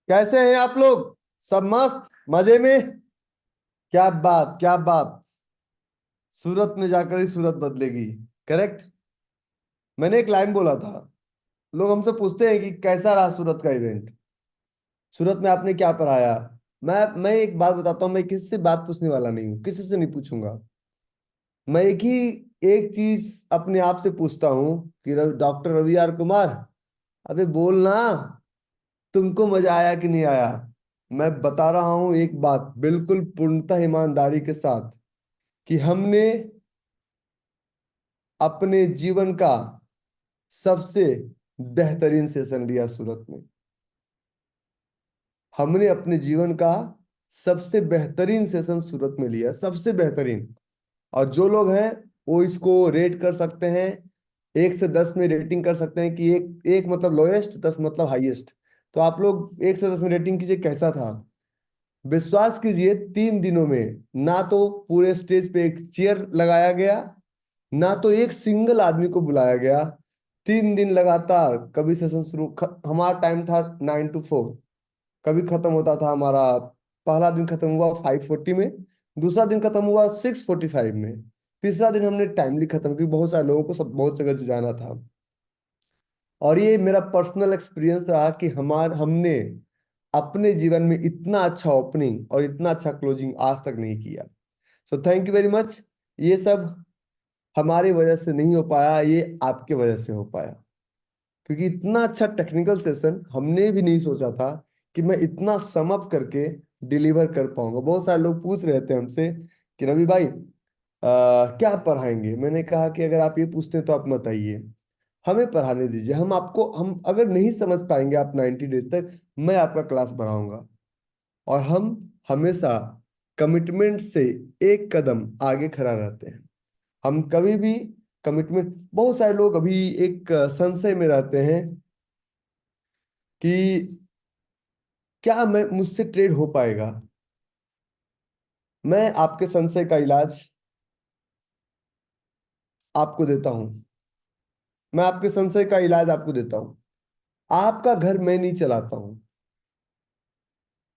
कैसे हैं आप लोग? सब मस्त मजे में? क्या बात, क्या बात। सूरत में जाकर ही सूरत बदलेगी। करेक्ट। मैंने एक लाइन बोला था। लोग हमसे पूछते हैं कि कैसा रहा सूरत का इवेंट। सूरत में आपने क्या पढ़ाया। मैं एक बात बताता हूँ, मैं किसी से बात पूछने वाला नहीं हूँ, किसी से नहीं पूछूंगा। मैं एक चीज अपने आप से पूछता हूँ कि डॉक्टर रवि आर कुमार, अबे बोलना, तुमको मजा आया कि नहीं आया। मैं बता रहा हूं एक बात बिल्कुल पूर्णतः ईमानदारी के साथ कि हमने अपने जीवन का सबसे बेहतरीन सेशन लिया सूरत में। हमने अपने जीवन का सबसे बेहतरीन सेशन सूरत में लिया, सबसे बेहतरीन। और जो लोग हैं वो इसको रेट कर सकते हैं। 1 से 10 में रेटिंग कर सकते हैं कि एक एक मतलब लोएस्ट, 10 मतलब हाईएस्ट। तो आप लोग 1 से 10 में रेटिंग कीजिए कैसा था। विश्वास कीजिए 3 दिनों में ना तो पूरे स्टेज पे एक चेयर लगाया गया, ना तो एक सिंगल आदमी को बुलाया गया। 3 दिन लगातार, कभी सेशन हमारा टाइम था 9 to 4। कभी खत्म होता था हमारा, पहला दिन खत्म हुआ 5:40 में, दूसरा दिन खत्म हुआ 6:45 में, तीसरा दिन हमने टाइमली खत्म, क्योंकि बहुत सारे लोगों को सब बहुत जगह जाना था। और ये मेरा पर्सनल एक्सपीरियंस रहा कि हमने अपने जीवन में इतना अच्छा ओपनिंग और इतना अच्छा क्लोजिंग आज तक नहीं किया। So thank you very much. ये सब हमारी वजह से नहीं हो पाया, ये आपके वजह से हो पाया। क्योंकि इतना अच्छा टेक्निकल सेशन हमने भी नहीं सोचा था कि मैं इतना सम अप करके डिलीवर कर पाऊंगा। बहुत सारे लोग पूछ रहे थे हमसे कि रवि भाई क्या पढ़ाएंगे। मैंने कहा कि अगर आप ये पूछते हैं तो आप मत आइए, हमें पढ़ाने दीजिए। हम अगर नहीं समझ पाएंगे आप 90 डेज तक, मैं आपका क्लास बढ़ाऊंगा। और हम हमेशा कमिटमेंट से एक कदम आगे खड़ा रहते हैं। हम कभी भी कमिटमेंट, बहुत सारे लोग अभी एक संशय में रहते हैं कि क्या मैं मुझसे ट्रेड हो पाएगा। मैं आपके संशय का इलाज आपको देता हूं। मैं आपके संशय का इलाज आपको देता हूं। आपका घर मैं नहीं चलाता हूं,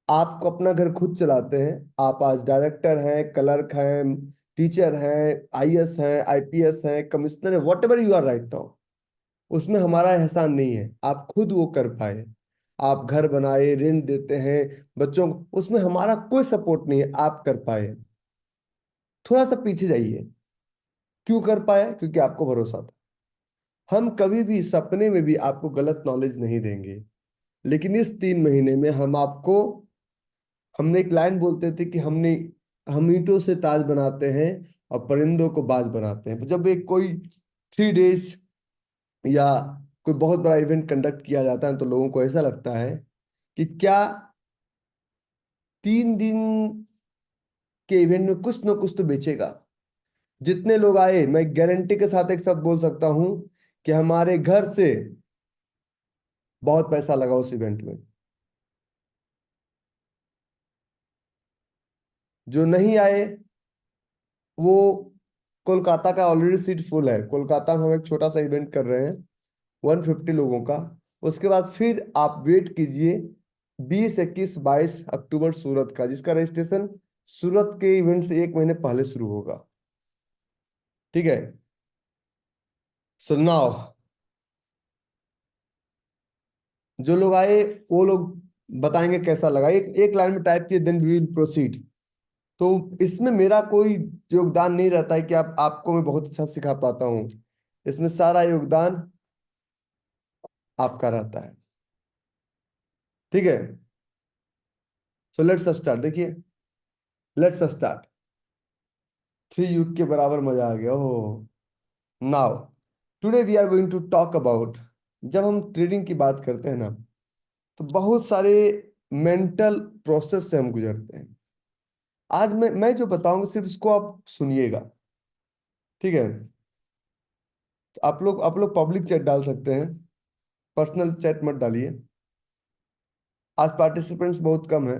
आप अपना घर खुद चलाते हैं। आप आज डायरेक्टर हैं, क्लर्क हैं, टीचर हैं, आईएएस हैं, आईपीएस हैं, कमिश्नर है, whatever you are right now. उसमें हमारा एहसान नहीं है, आप खुद वो कर पाए। आप घर बनाए, रेंट देते हैं बच्चों को, उसमें हमारा कोई सपोर्ट नहीं है, आप कर पाए। थोड़ा सा पीछे जाइए। क्यों कर पाए? क्योंकि आपको भरोसा था। हम कभी भी सपने में भी आपको गलत नॉलेज नहीं देंगे। लेकिन इस 3 महीने में हमने एक लाइन बोलते थे कि हम ईंटों से ताज बनाते हैं और परिंदों को बाज बनाते हैं। जब एक कोई 3 डेज या कोई बहुत बड़ा इवेंट कंडक्ट किया जाता है तो लोगों को ऐसा लगता है कि क्या 3 दिन के इवेंट में कुछ ना कुछ तो बेचेगा। जितने लोग आए, मैं गारंटी के साथ एक शब्द बोल सकता हूं कि हमारे घर से बहुत पैसा लगा उस इवेंट में। जो नहीं आए वो, कोलकाता का ऑलरेडी सीट फुल है। कोलकाता में हम एक छोटा सा इवेंट कर रहे हैं 150 लोगों का। उसके बाद फिर आप वेट कीजिए 20, 21, 22 अक्टूबर सूरत का, जिसका रजिस्ट्रेशन सूरत के इवेंट से 1 महीने पहले शुरू होगा। ठीक है। सुनाओ। जो लोग आए वो लोग बताएंगे कैसा लगा। एक एक लाइन में टाइप किए, देन वी विल प्रोसीड। तो इसमें मेरा कोई योगदान नहीं रहता है कि आपको मैं बहुत अच्छा सिखा पाता हूँ। इसमें सारा योगदान आपका रहता है। ठीक है। So let's start. देखिए, लेट्स स्टार्ट। 3 युग के बराबर मजा आ गया। Oh. Now today we are going to talk about, जब हम ट्रेडिंग की बात करते हैं ना, तो बहुत सारे मेंटल प्रोसेस से हम गुजरते हैं। आज मैं जो बताऊंगा सिर्फ इसको आप सुनिएगा। ठीक है। तो आप लोग पब्लिक चैट डाल सकते हैं, पर्सनल चैट मत डालिए। आज पार्टिसिपेंट्स बहुत कम है।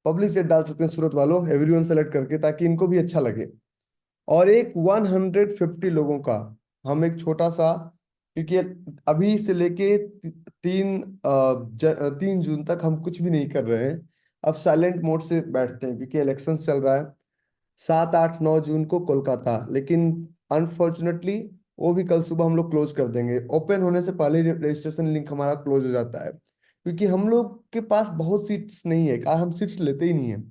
पब्लिक चैट डाल सकते हैं सूरत वालों, एवरीवन सेलेक्ट करके, ताकि इनको भी अच्छा लगे। और एक 150 लोगों का हम एक छोटा सा क्योंकि अभी से लेके 3 जून तक हम कुछ भी नहीं कर रहे हैं। अब साइलेंट मोड से बैठते हैं क्योंकि इलेक्शन चल रहा है। 7, 8, 9 जून को कोलकाता, लेकिन अनफॉर्चुनेटली वो भी कल सुबह हम लोग क्लोज कर देंगे। ओपन होने से पहले रजिस्ट्रेशन लिंक हमारा क्लोज हो जाता है, क्योंकि हम लोग के पास बहुत सीट्स नहीं है, हम सीट्स लेते ही नहीं है।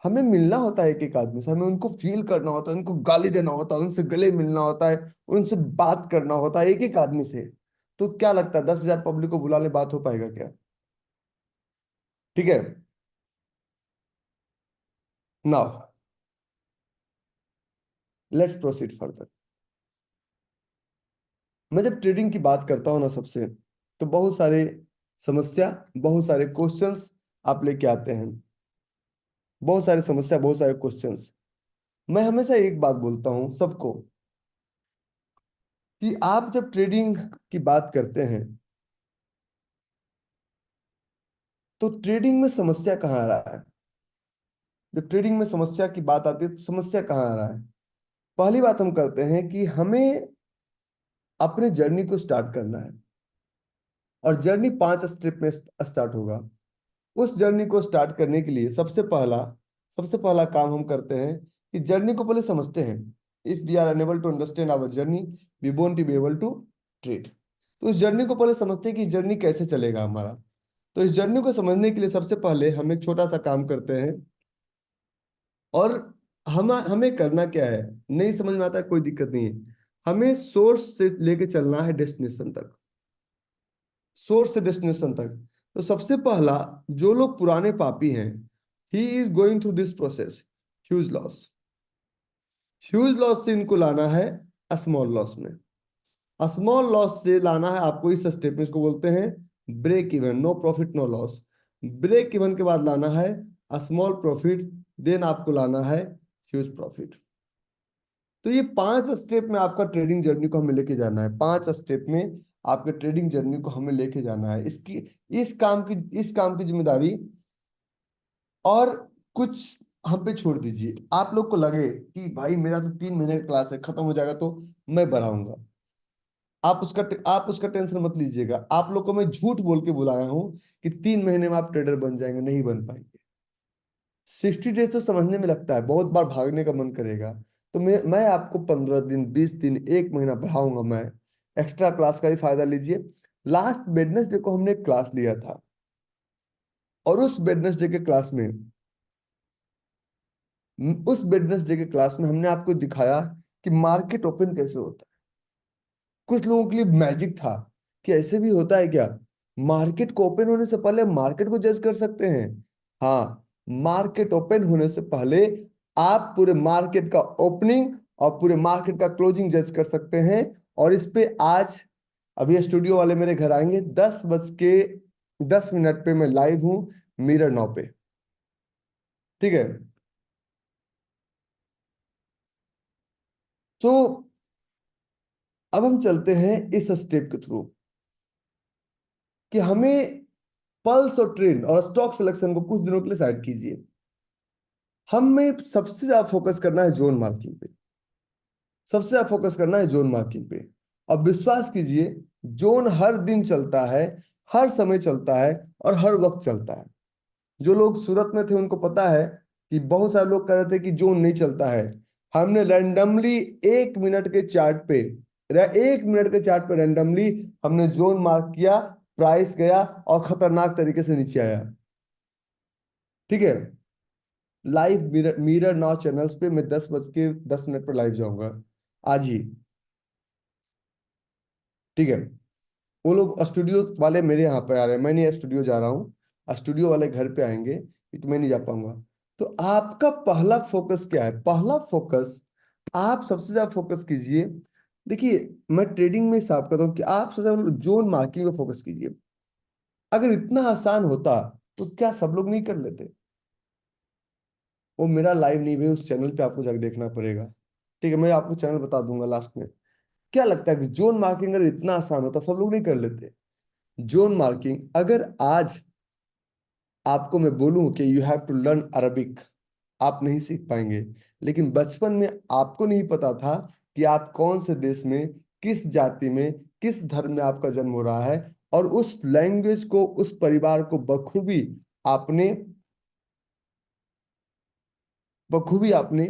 हमें मिलना होता है एक एक आदमी से, हमें उनको फील करना होता है, उनको गाली देना होता है, उनसे गले मिलना होता है, उनसे बात करना होता है एक एक आदमी से। तो क्या लगता है 10,000 पब्लिक को बुला ले, बात हो पाएगा क्या? ठीक है। Now let's proceed further. मैं जब ट्रेडिंग की बात करता हूँ ना सबसे, तो बहुत सारे समस्या, बहुत सारे क्वेश्चंस आप लेके आते हैं। बहुत सारे समस्या, बहुत सारे क्वेश्चंस। मैं हमेशा एक बात बोलता हूँ सबको, कि आप जब ट्रेडिंग की बात करते हैं तो ट्रेडिंग में समस्या कहाँ आ रहा है? जब ट्रेडिंग में समस्या की बात आती है तो समस्या कहाँ आ रहा है? पहली बात हम करते हैं कि हमें अपने जर्नी को स्टार्ट करना है, और जर्नी 5 स्टेप में स्टार्ट होगा। उस जर्नी को स्टार्ट करने के लिए सबसे पहला काम हम करते हैं कि जर्नी को पहले समझते हैं। If we are unable to understand our journey, we won't be able to trade. तो इस जर्नी को पहले समझते हैं कि जर्नी कैसे चलेगा हमारा। तो इस जर्नी को समझने के लिए सबसे पहले हम एक छोटा सा काम करते हैं, और हम हमें करना क्या है, नहीं समझ में आता है कोई दिक्कत नहीं है। हमें सोर्स से लेके चलना है डेस्टिनेशन तक, सोर्स से डेस्टिनेशन तक। तो सबसे पहला, जो लोग पुराने पापी हैं, he is going through this process, huge loss. Huge loss से इनको लाना है स्मॉल लॉस में। स्मॉल लॉस से लाना है आपको इस स्टेप में, इसको बोलते हैं break even, no profit no loss. Break even के बाद लाना है स्मॉल प्रॉफिट, देन आपको लाना है ह्यूज प्रॉफिट। तो ये 5 स्टेप में आपका ट्रेडिंग जर्नी को हमें लेके जाना है। 5 स्टेप में आपके ट्रेडिंग जर्नी को हमें लेके जाना है। इसकी इस काम की जिम्मेदारी, और कुछ हम पे छोड़ दीजिए। आप लोग को लगे कि भाई मेरा तो 3 महीने का क्लास है, खत्म हो जाएगा तो मैं बढ़ाऊंगा, आप उसका टेंशन मत लीजिएगा। आप लोग को मैं झूठ बोल के बुलाया हूं कि 3 महीने में आप ट्रेडर बन जाएंगे, नहीं बन पाएंगे। 60 डेज तो समझने में लगता है, बहुत बार भागने का मन करेगा। तो मैं आपको 15 दिन, 20 दिन, 1 महीना बढ़ाऊंगा मैं। एक्स्ट्रा क्लास का भी फायदा लीजिए। लास्ट वेडनेसडे को हमने क्लास लिया था, और उस वेडनेसडे के क्लास में हमने आपको दिखाया कि मार्केट ओपन कैसे होता है। कुछ लोगों के लिए मैजिक था कि ऐसे भी होता है क्या, मार्केट को ओपन होने से पहले मार्केट को जज कर सकते हैं। हाँ, मार्केट ओपन होने से पहले आप पूरे मार्केट का ओपनिंग और पूरे मार्केट का क्लोजिंग जज कर सकते हैं। और इस पे आज, अभी स्टूडियो वाले मेरे घर आएंगे, 10:10 पे मैं लाइव हूँ, मिरर 9 पे। ठीक है। तो अब हम चलते हैं इस स्टेप के थ्रू, कि हमें पल्स और ट्रेंड और स्टॉक सिलेक्शन को कुछ दिनों के लिए साइड कीजिए। हमें सबसे ज्यादा फोकस करना है जोन मार्किंग पे। सबसे ज्यादा फोकस करना है जोन मार्किंग पे। अब विश्वास कीजिए, जोन हर दिन चलता है, हर समय चलता है, और हर वक्त चलता है। जो लोग सूरत में थे उनको पता है कि बहुत सारे लोग कह रहे थे कि जोन नहीं चलता है। हमने रैंडमली 1 मिनट के चार्ट पे 1 मिनट के चार्ट पे रैंडमली हमने जोन मार्क किया, प्राइस गया और खतरनाक तरीके से नीचे आया। ठीक है। लाइव मिरर नाउ चैनल्स पे मैं 10:10 पर लाइव जाऊंगा आज ही। ठीक है। वो लोग स्टूडियो वाले मेरे यहाँ पे आ रहे हैं, मैं नहीं स्टूडियो जा रहा हूँ, स्टूडियो वाले घर पे आएंगे क्योंकि मैं नहीं जा पाऊंगा। तो आपका पहला फोकस क्या है? पहला फोकस, आप सबसे ज्यादा फोकस कीजिए। देखिए, मैं ट्रेडिंग में हिसाब करता हूँ कि आप सबसे ज्यादा जोन मार्किंग में फोकस कीजिए। अगर इतना आसान होता तो क्या सब लोग नहीं कर लेते? वो मेरा लाइव नहीं है, उस चैनल पे आपको जाकर देखना पड़ेगा। ठीक है, मैं आपको चैनल बता दूंगा लास्ट में। क्या लगता है कि जोन मार्किंग अगर इतना आसान होता सब लोग नहीं कर लेते? जोन मार्किंग, अगर आज आपको मैं बोलूं कि you have to learn Arabic, आप नहीं सीख पाएंगे। लेकिन बचपन में आपको नहीं पता था कि आप कौन से देश में, किस जाति में, किस धर्म में आपका जन्म हो रहा है, और उस लैंग्वेज को, उस परिवार को आपने बखूबी आपने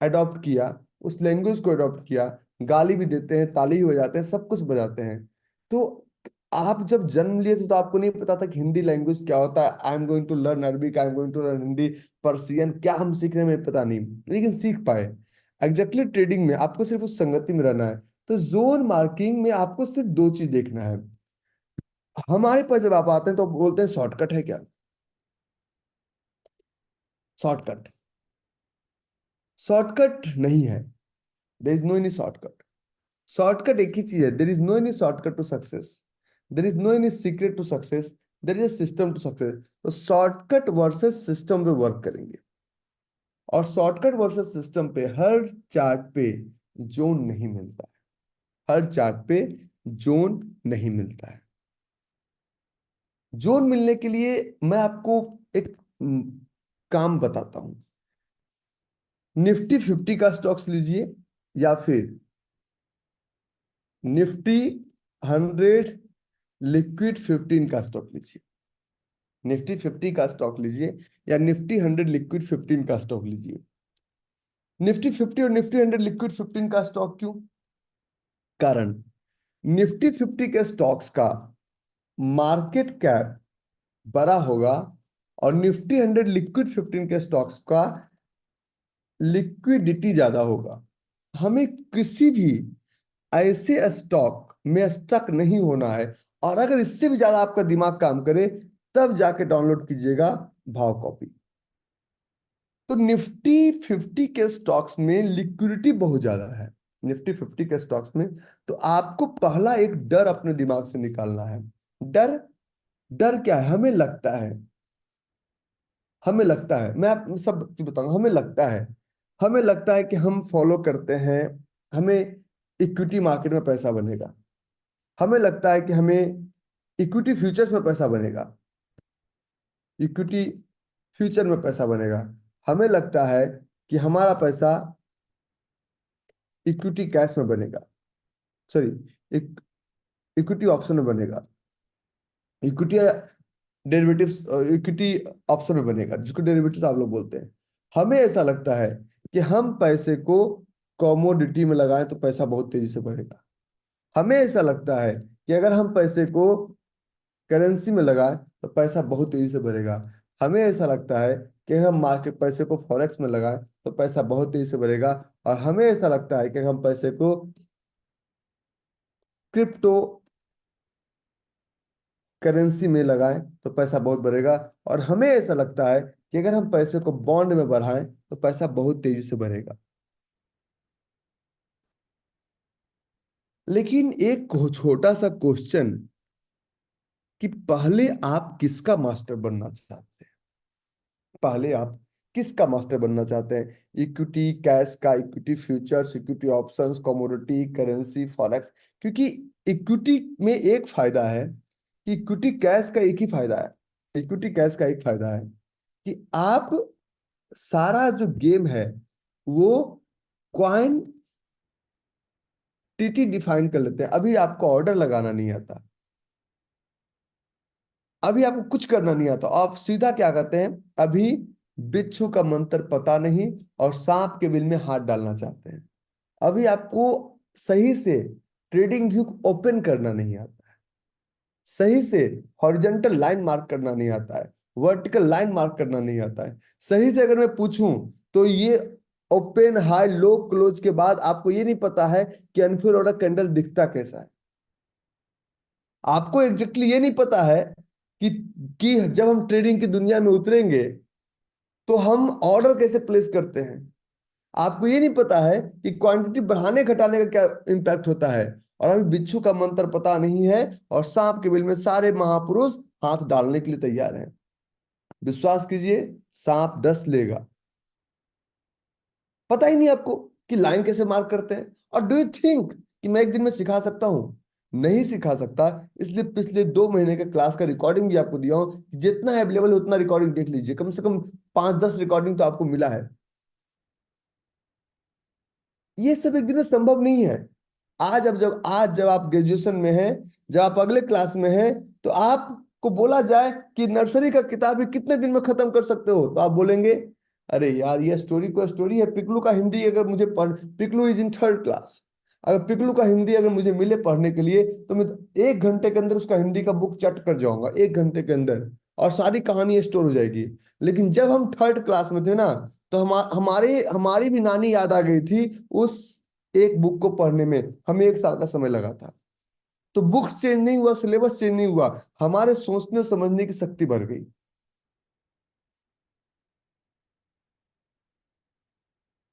अडॉप्ट किया, उस लैंग्वेज को अडॉप्ट किया। गाली भी देते हैं, ताली भी बजाते हैं, सब कुछ बजाते हैं। तो आप जब जन्म लिए थे तो आपको नहीं पता था कि हिंदी लैंग्वेज क्या होता है। I am going to learn Arabic, I am going to learn Hindi, Persian, क्या हम सीखने में पता नहीं, लेकिन सीख पाए। एग्जैक्टली ट्रेडिंग में आपको सिर्फ उस संगति में रहना है। तो जोन मार्किंग में आपको सिर्फ दो चीज देखना है। हमारे पास जब आप आते हैं तो बोलते हैं शॉर्टकट है क्या? शॉर्टकट, शॉर्टकट नहीं है। There is no any shortcut. Shortcut एक ही चीज है, there is no any shortcut to success, there is no any secret to success, there is system to success. तो शॉर्टकट वर्सेस सिस्टम पे वर्क करेंगे, और शॉर्टकट वर्सेस सिस्टम पे हर chart पे जोन नहीं मिलता है। हर चार्ट पे जोन नहीं मिलता है। जोन मिलने के लिए मैं आपको एक काम बताता हूं। निफ्टी 50 का स्टॉक्स लीजिए, या फिर निफ्टी 100 लिक्विड 15 का स्टॉक लीजिए। निफ्टी 50 का स्टॉक लीजिए, या निफ्टी 100 लिक्विड 15 का स्टॉक लीजिए। निफ्टी 50 और निफ्टी 100 लिक्विड 15 का स्टॉक क्यों? कारण, निफ्टी 50 के स्टॉक्स का मार्केट कैप बड़ा होगा, और निफ्टी 100 लिक्विड 15 के स्टॉक्स का लिक्विडिटी ज्यादा होगा। हमें किसी भी ऐसे स्टॉक में स्टक नहीं होना है। और अगर इससे भी ज्यादा आपका दिमाग काम करे, तब जाके डाउनलोड कीजिएगा भाव कॉपी। तो निफ्टी 50 के स्टॉक्स में लिक्विडिटी बहुत ज्यादा है। निफ्टी 50 के स्टॉक्स में, तो आपको पहला एक डर अपने दिमाग से निकालना है। डर, डर क्या है? हमें लगता है, मैं आप सब चीज बताऊंगा। हमें लगता है कि हम फॉलो करते हैं, हमें इक्विटी मार्केट में पैसा बनेगा। हमें लगता है कि हमें इक्विटी फ्यूचर्स में पैसा बनेगा, इक्विटी फ्यूचर में पैसा बनेगा। हमें लगता है कि हमारा पैसा इक्विटी कैश में बनेगा, सॉरी, इक्विटी ऑप्शन में बनेगा, इक्विटी डेरिवेटिव्स, इक्विटी ऑप्शन में बनेगा, जिसको डेरिवेटिव्स आप लोग बोलते हैं। हमें ऐसा लगता है कि हम पैसे को कमोडिटी में लगाएं तो पैसा बहुत तेजी से बढ़ेगा। हमें ऐसा लगता है कि अगर हम पैसे को करेंसी में लगाएं तो पैसा बहुत तेजी से बढ़ेगा। हमें ऐसा लगता है कि हम मार्केट पैसे को फॉरेक्स में लगाएं तो पैसा बहुत तेजी से बढ़ेगा। और हमें ऐसा लगता है कि हम पैसे को क्रिप्टो करेंसी में लगाएं तो पैसा बहुत बढ़ेगा। और हमें ऐसा लगता है कि अगर हम पैसे को बॉन्ड में बढ़ाएं तो पैसा बहुत तेजी से बढ़ेगा। लेकिन एक छोटा सा क्वेश्चन, कि पहले आप किसका मास्टर बनना चाहते हैं? पहले आप किसका मास्टर बनना चाहते हैं? इक्विटी कैश का, equity futures, equity options, commodity, currency, forex? क्योंकि इक्विटी में एक फायदा है, कि इक्विटी कैश का एक ही फायदा है, इक्विटी कैश का एक फायदा है कि आप सारा जो गेम है वो क्वांटिटी डिफाइन कर लेते हैं। अभी आपको ऑर्डर लगाना नहीं आता, अभी आपको कुछ करना नहीं आता, आप सीधा क्या करते हैं? अभी बिच्छू का मंत्र पता नहीं, और सांप के बिल में हाथ डालना चाहते हैं। अभी आपको सही से ट्रेडिंग व्यू ओपन करना नहीं आता है, सही से हॉरिजॉन्टल लाइन मार्क करना नहीं आता है, वर्टिकल लाइन मार्क करना नहीं आता है। सही से अगर मैं पूछूं तो ये ओपन हाई लो क्लोज के बाद आपको ये नहीं पता है कि अनफिल ऑर्डर कैंडल दिखता कैसा है। आपको एग्जैक्टली ये नहीं पता है कि कि जब हम ट्रेडिंग की दुनिया में उतरेंगे तो हम ऑर्डर कैसे प्लेस करते हैं। आपको ये नहीं पता है कि क्वांटिटी बढ़ाने घटाने का क्या इंपैक्ट होता है। और अभी बिच्छू का मंत्र पता नहीं है, और सांप के बिल में सारे महापुरुष हाथ डालने के लिए तैयार हैं। विश्वास कीजिए, सांप डस लेगा। पता ही नहीं आपको कि लाइन कैसे मार्क करते हैं। और डू यू थिंक कि मैं एक दिन में सिखा सकता हूं? नहीं सिखा सकता। इसलिए पिछले 2 महीने के क्लास का रिकॉर्डिंग भी आपको दिया हूं, जितना अवेलेबल है उतना रिकॉर्डिंग देख लीजिए। कम से कम 5-10 रिकॉर्डिंग तो आपको मिला है। ये सब एक दिन में संभव नहीं है। आज जब आप ग्रेजुएशन में हैं, जब आप अगले क्लास में हैं, तो आपको बोला जाए कि नर्सरी का किताब ही कितने दिन में खत्म कर सकते हो, तो आप बोलेंगे अरे यार ये स्टोरी को स्टोरी है। पिकलू का हिंदी अगर मुझे पढ़, Piklu is in third class, अगर पिकलू का हिंदी अगर मुझे मिले पढ़ने के लिए, तो मैं 1 घंटे के अंदर उसका हिंदी का बुक चट कर जाऊंगा, 1 घंटे के अंदर, और सारी कहानी स्टोर हो जाएगी। लेकिन जब हम थर्ड क्लास में थे ना, तो हमारे हमारी भी नानी याद आ गई थी। उस एक बुक को पढ़ने में हमें 1 साल का समय लगा था। तो बुक्स चेंज नहीं हुआ, सिलेबस चेंज नहीं हुआ, हमारे सोचने समझने की शक्ति बढ़ गई।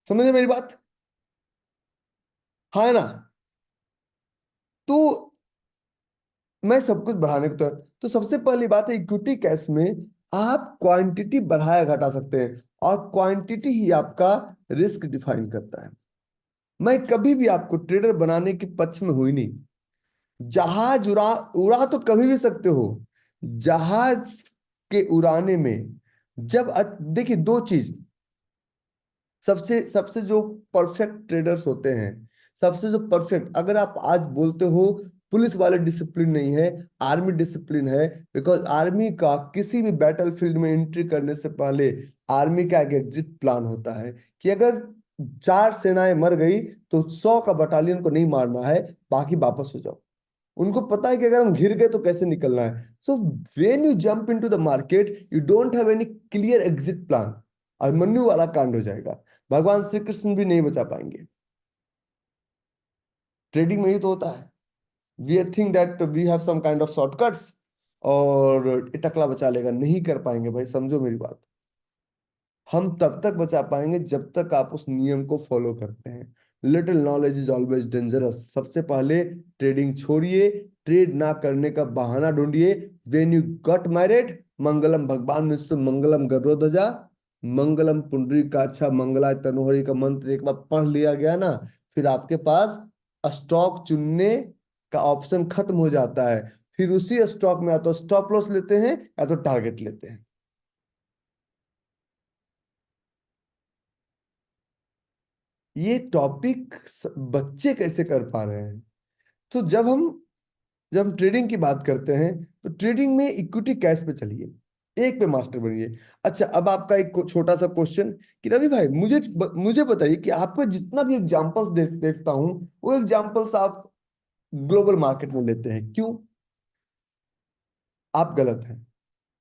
समझे मेरी बात? हाँ है ना? तो मैं सब कुछ बढ़ाने को तो सबसे पहली बात है, इक्विटी कैश में आप क्वांटिटी बढ़ाया घटा सकते हैं, और क्वांटिटी ही आपका रिस्क डिफाइन करता है। मैं कभी भी आपको ट्रेडर बनाने के पक्ष में हुई नहीं। जहाज उड़ा तो कभी भी सकते हो। जहाज के उड़ाने में जब देखिए, दो चीज, सबसे सबसे जो परफेक्ट ट्रेडर्स होते हैं, सबसे जो परफेक्ट, अगर आप आज बोलते हो पुलिस वाले डिसिप्लिन नहीं है, आर्मी डिसिप्लिन है, बिकॉज आर्मी का किसी भी बैटल फील्ड में एंट्री करने से पहले आर्मी का एक एग्जिट प्लान होता है कि अगर 4 सेनाएं मर गई तो 100 का बटालियन को नहीं मारना है, बाकी वापस हो जाओ। उनको पता है कि अगर हम घिर गए तो कैसे निकलना है। So when you jump into the market, you don't have any clear exit plan. Abhimanyu वाला कांड हो जाएगा, भगवान श्री कृष्ण भी नहीं बचा पाएंगे। ट्रेडिंग में ही तो होता है। We think that we have some kind of shortcuts, और ये टकला बचा लेगा, नहीं कर पाएंगे भाई, समझो मेरी बात। हम तब तक बचा पाएंगे जब तक आप उस नियम को फॉलो करते हैं। Little knowledge is always dangerous. सबसे पहले ट्रेडिंग छोड़िए, ट्रेड ना करने का बहाना ढूंढिए। व्हेन यू गॉट मैरिड, मंगलम भगवान विष्णु मंगलम गरुड़ध्वजा, मंगलम पुंडरीकाक्षा मंगलाय तनोहरि का मंत्र एक बार पढ़ लिया गया ना, फिर आपके पास स्टॉक चुनने का ऑप्शन खत्म हो जाता है। फिर उसी स्टॉक में या तो स्टॉप लॉस लेते हैं या तो टारगेट लेते हैं। ये टॉपिक बच्चे कैसे कर पा रहे हैं? तो जब हम ट्रेडिंग की बात करते हैं, तो ट्रेडिंग में इक्विटी कैश पे चलिए, एक पे मास्टर बनिए। अच्छा, अब आपका एक छोटा सा क्वेश्चन कि रवि भाई, मुझे बताइए कि आपको जितना भी एग्जांपल्स देखता हूं, वो एग्जांपल्स आप ग्लोबल मार्केट में लेते हैं, क्यों? आप गलत हैं।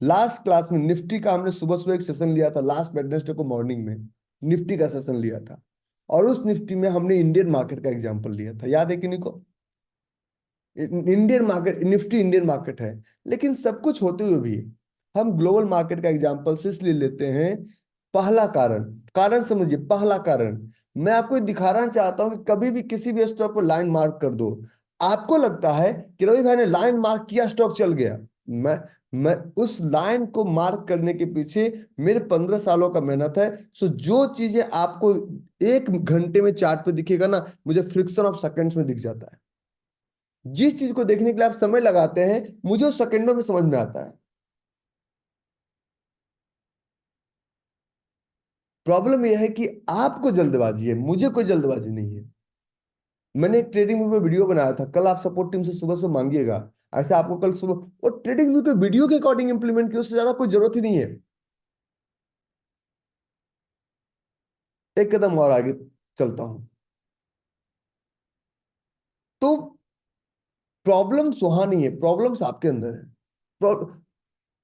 लास्ट क्लास में निफ्टी का हमने सुबह सुबह एक सेशन लिया था, लास्ट वेडनेसडे को मॉर्निंग में निफ्टी का सेशन लिया था, और उस निफ्टी में हमने इंडियन मार्केट का एग्जांपल लिया था, याद है कि नहीं को? Indian market, Nifty Indian market है, लेकिन सब कुछ होते हुए भी हम ग्लोबल मार्केट का एग्जांपल इसलिए लेते हैं। पहला कारण, कारण समझिए, पहला कारण मैं आपको ये दिखाना चाहता हूं कि कभी भी किसी भी स्टॉक पर लाइन मार्क कर दो। आपको लगता है कि रवि भाई ने लाइन मार्क किया, स्टॉक चल गया। मैं मैं उस लाइन को मार्क करने के पीछे मेरे 15 सालों का मेहनत है। सो जो चीजें आपको 1 घंटे में चार्ट पे दिखेगा ना, मुझे फ्रिक्शन ऑफ सेकंड्स में दिख जाता है। जिस चीज को देखने के लिए आप समय लगाते हैं, मुझे उस सेकंडों में समझ में आता है। प्रॉब्लम यह है कि आपको जल्दबाजी है, मुझे कोई जल्दबाजी नहीं है। मैंने एक ट्रेडिंग व्यू में वीडियो बनाया था, कल आप सपोर्ट टीम से सुबह सुबह मांगिएगा। ऐसे आपको कल सुबह, और ट्रेडिंग व्यू को वीडियो के अकॉर्डिंग इंप्लीमेंट किया, उससे ज्यादा कोई जरूरत ही नहीं है। एक कदम और आगे चलता हूं। तो प्रॉब्लम्स वहां नहीं है, प्रॉब्लम्स आपके अंदर है।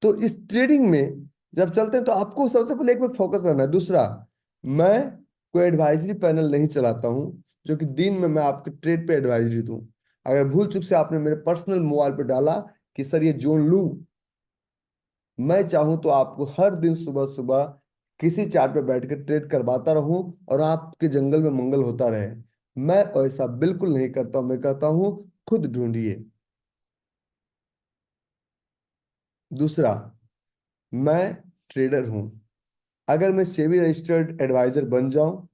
तो इस ट्रेडिंग में जब चलते हैं, तो आपको सबसे पहले एक पे फोकस करना है। दूसरा, मैं कोई एडवाइजरी पैनल नहीं चलाता हूं जो कि दिन में मैं आपके ट्रेड पे एडवाइजरी दूं। अगर भूल चूक से आपने मेरे पर्सनल मोबाइल पे डाला कि सर ये जोन लूं, मैं चाहूं तो आपको हर दिन सुबह सुबह किसी चार्ट पे बैठ कर ट्रेड करवाता रहूं, और आपके जंगल में मंगल होता रहे। मैं ऐसा बिल्कुल नहीं करता हूं। मैं कहता हूं खुद ढूंढिए। दूसरा, मैं ट्रेडर हूं। अगर मैं सेबी रजिस्टर्ड एडवाइजर बन जाऊं,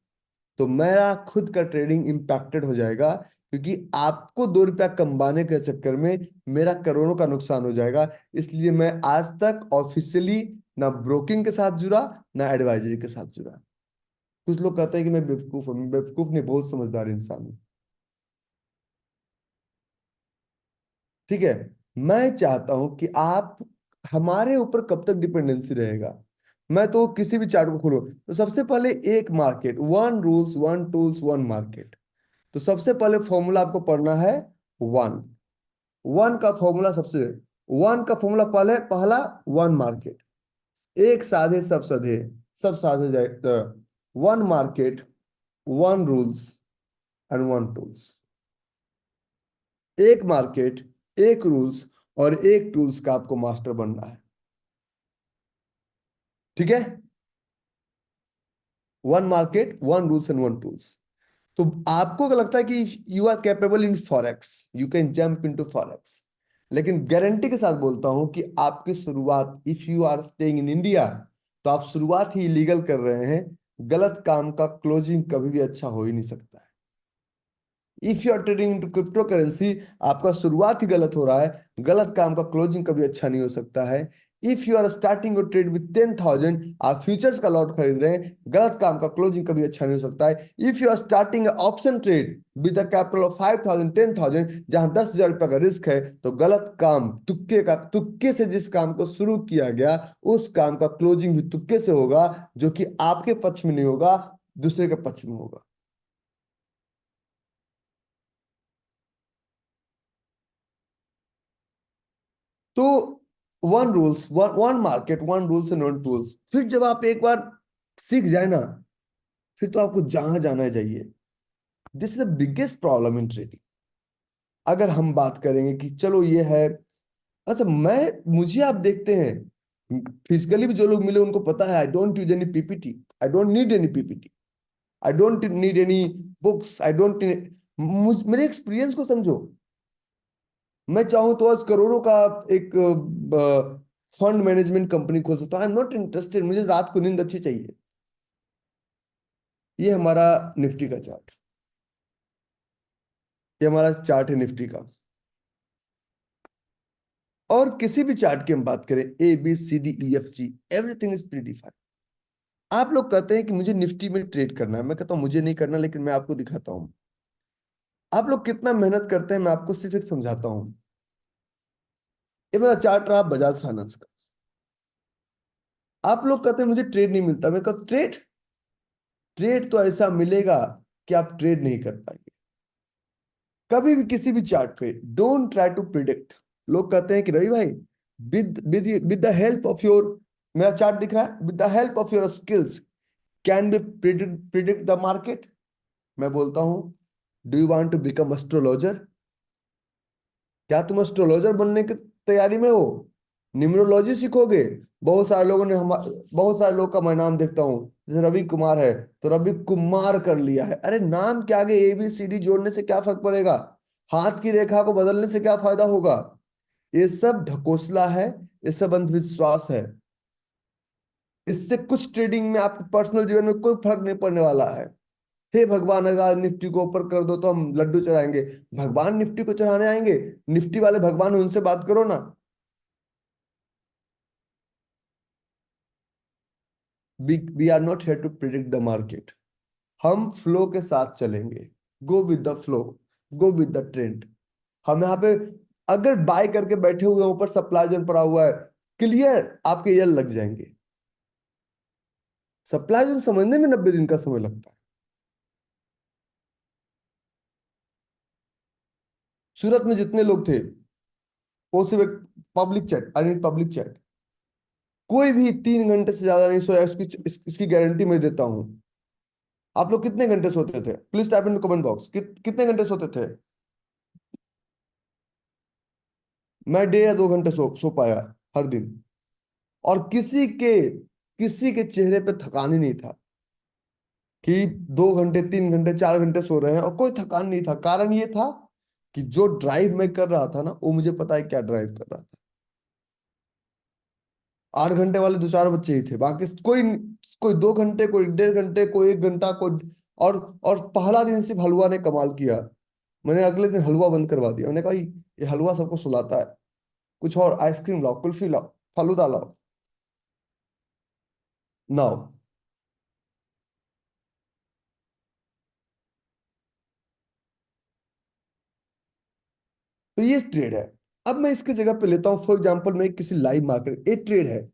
तो मेरा खुद का ट्रेडिंग इम्पैक्टेड हो जाएगा, क्योंकि आपको 2 रुपया कमाने के चक्कर में मेरा करोड़ों का नुकसान हो जाएगा। इसलिए मैं आज तक ऑफिशियली ना ब्रोकिंग के साथ जुड़ा, ना एडवाइजरी के साथ जुड़ा। कुछ लोग कहते हैं कि मैं बेवकूफ हूं। मैं बेवकूफ नहीं, बहुत समझदार इंसान हूं। ठीक है। मैं चाहता हूं कि आप, हमारे ऊपर कब तक डिपेंडेंसी रहेगा। मैं तो किसी भी चार्ट को खोलूं तो सबसे पहले एक market, one rules one tools one market. तो सबसे पहले फॉर्मूला आपको पढ़ना है वन। वन का फॉर्मूला सबसे, वन का फॉर्मूला पहले पहला, वन मार्केट। एक साधे सब साधे, सब साधे जाए तो one market, one rules and one tools. एक मार्केट, एक रूल्स और एक टूल्स का आपको मास्टर बनना है। ठीक है। One market, one rules and one tools. तो आपको क्या लगता है कि you are capable in forex, you can jump into forex. लेकिन गारंटी के साथ बोलता हूं कि आपकी शुरुआत, if you are staying in India, तो आप शुरुआत ही इलीगल कर रहे हैं। गलत काम का क्लोजिंग कभी भी अच्छा हो ही नहीं सकता है। If you are trading into cryptocurrency, आपका शुरुआत ही गलत हो रहा है, गलत काम का क्लोजिंग कभी अच्छा नहीं हो सकता है। If you are starting your trade with 10,000, आप फ्यूचर्स का लॉट खरीद रहे हैं, गलत काम का क्लोजिंग कभी अच्छा नहीं हो सकता है। If you are starting option trade with a capital of 5,000 10,000, जहां 10,000 रुपए का रिस्क है, तो गलत काम, तुक्के का, तुक्के से जिस काम को शुरू किया गया, उस काम का क्लोजिंग भी तुक्के से होगा, जो कि आपके पक्ष में नहीं होगा, दूसरे के पक्ष में होगा। तो one rules one one market, one rules and one tools. फिर जब आप एक बार सीख जाए ना, फिर तो आपको जहां जाना चाहिए। This is the biggest problem in trading. अगर हम बात करेंगे कि चलो ये है, अच्छा मैं, मुझे आप देखते हैं फिजिकली भी जो लोग मिले उनको पता है, I don't use any PPT, I don't need any PPT, I don't need any books, I don't, मेरे एक्सपीरियंस को समझो। मैं चाहूं तो आज करोड़ों का एक फंड मैनेजमेंट कंपनी खोल सकता हूं। आई एम नॉट इंटरेस्टेड, मुझे रात को नींद अच्छी चाहिए। ये हमारा निफ्टी का चार्ट, ये हमारा चार्ट है निफ्टी का। और किसी भी चार्ट की हम बात करें, A B C D E F G, everything is predefined. आप लोग कहते हैं कि मुझे निफ्टी में ट्रेड करना है, मैं कहता हूं मुझे नहीं करना, लेकिन मैं आपको दिखाता हूं। आप लोग कितना मेहनत करते हैं, मैं आपको सिर्फ एक समझाता हूं। ये मेरा चार्ट रहा बजाज फाइनेंस का। आप लोग कहते हैं मुझे ट्रेड नहीं मिलता, मैं कहता ट्रेड, ट्रेड तो ऐसा मिलेगा कि आप ट्रेड नहीं कर पाएंगे कभी भी किसी भी चार्ट पे। Don't try to predict. लोग कहते हैं कि रवि भाई, with with with the help of your, मेरा चार्ट दिख रहा है, with the help of your skills can be predict the market. मैं बोलता हूं, do you want to become astrologer? क्या तुम एस्ट्रोलॉजर बनने की तैयारी में हो? न्यूमरोलॉजी सीखोगे? बहुत सारे लोगों ने, हम बहुत सारे लोग का मैं नाम देखता हूँ, जैसे रवि कुमार है, तो रवि कुमार कर लिया है। अरे नाम के आगे ए बी सी डी जोड़ने से क्या फर्क पड़ेगा? हाथ की रेखा को बदलने से क्या फायदा होगा? ये सब ढकोसला है, ये सब अंधविश्वास है। इससे कुछ ट्रेडिंग में, आपके पर्सनल जीवन में कोई फर्क नहीं पड़ने वाला है। हे भगवान, अगर आज निफ्टी को ऊपर कर दो तो हम लड्डू चढ़ाएंगे। भगवान निफ्टी को चढ़ाने आएंगे? निफ्टी वाले भगवान, उनसे बात करो ना। We are not here to predict the market. हम फ्लो के साथ चलेंगे। Go with the flow, go with the trend. हम यहाँ पे अगर बाय करके बैठे हुए हैं, ऊपर सप्लाई जोन पड़ा हुआ है, क्लियर, आपके ईयर लग जाएंगे। सप्लाई जोन समझने में 90 दिन का समय लगता है। सूरत में जितने लोग थे, वो सिर्फ एक public chat, I mean public chat, कोई भी 3 घंटे से ज्यादा नहीं सोया, इसकी गारंटी मैं देता हूं। आप लोग कितने घंटे सोते थे? Please type in comment box, कितने घंटे सोते थे? मैं 1.5 या 2 घंटे सो पाया हर दिन। और किसी के चेहरे पे थकान ही नहीं था कि 2 घंटे 3 घंटे 4 घंटे सो रहे हैं, और कोई थकान नहीं था। कारण ये था कि जो ड्राइव मैं कर रहा था ना, वो मुझे पता है क्या ड्राइव कर रहा था। 8 घंटे वाले दो चार बच्चे ही थे, बाकी कोई, कोई 2 घंटे, कोई 1.5 घंटे, कोई 1 घंटा, कोई। और पहला दिन सिर्फ हलवा ने कमाल किया। मैंने अगले दिन हलवा बंद करवा दिया। मैंने कहा ये हलवा सबको सुलाता है, कुछ और, आइसक्रीम लाओ, कुल्फी लाओ, फालूदा लाओ। नाउ, तो ये ट्रेड है। अब मैं इसके जगह पे लेता हूँ फॉर एग्जांपल, मैं किसी लाइव मार्केट, एक ट्रेड है,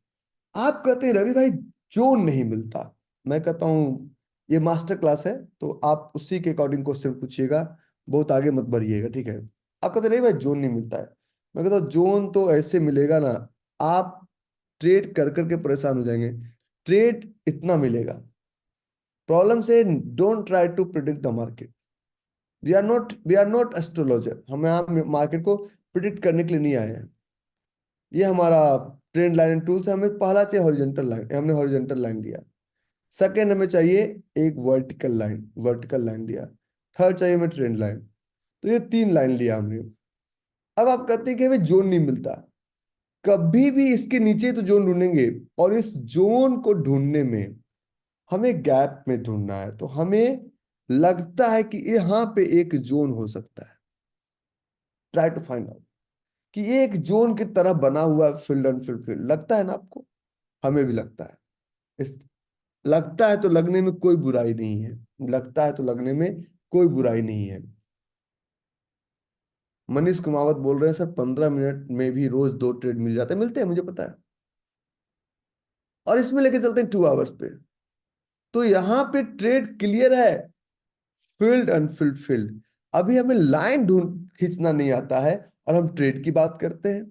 आप कहते हैं रवि भाई जोन नहीं मिलता। मैं कहता हूँ ये मास्टर क्लास है, तो आप उसी के अकॉर्डिंग क्वेश्चन पूछिएगा, बहुत आगे मत बढ़िएगा, ठीक है। आप कहते हैं रवि भाई जोन नहीं मिलता है। मैं कहता हूँ जोन तो ऐसे मिलेगा ना, आप ट्रेड कर करके परेशान हो जाएंगे। ट्रेड इतना मिलेगा। प्रॉब्लम से don't try to predict the market. We are not astrologer, हम यहाँ मार्केट को प्रिडिक्ट करने के लिए नहीं आए हैं। ये हमारा ट्रेंड लाइन टूल्स है। हमें पहला चाहिए हॉरिजॉन्टल लाइन, हमने हॉरिजॉन्टल लाइन लिया। सेकंड हमें चाहिए एक वर्टिकल लाइन लिया। थर्ड चाहिए हमें ट्रेंड लाइन। तो ये तीन लाइन लिया हमने। अब आप कहते हैं कि हमें जोन नहीं मिलता, कभी भी इसके नीचे तो जोन ढूंढेंगे, और इस जोन को ढूंढने में हमें गैप में ढूंढना है। तो हमें लगता है कि यहाँ पे एक जोन हो सकता है। ट्राई टू फाइंड आउट कि ये एक जोन की तरह बना हुआ फील्ड अनफिल्ड फील्ड, लगता है ना आपको? हमें भी लगता है। इस लगता है तो लगने में कोई बुराई नहीं है। लगता है तो लगने में कोई बुराई नहीं है। मनीष कुमावत बोल रहे हैं सर 15 मिनट में भी रोज 2 ट्रेड मिल जाते हैं। मिलते हैं, मुझे पता है। और इसमें लेके चलते हैं 2 आवर्स पे। तो यहाँ पे ट्रेड क्लियर है, फील्ड अनफिल्ड फील्ड। अभी हमें लाइन ढूंढ खींचना नहीं आता है, और हम ट्रेड की बात करते हैं।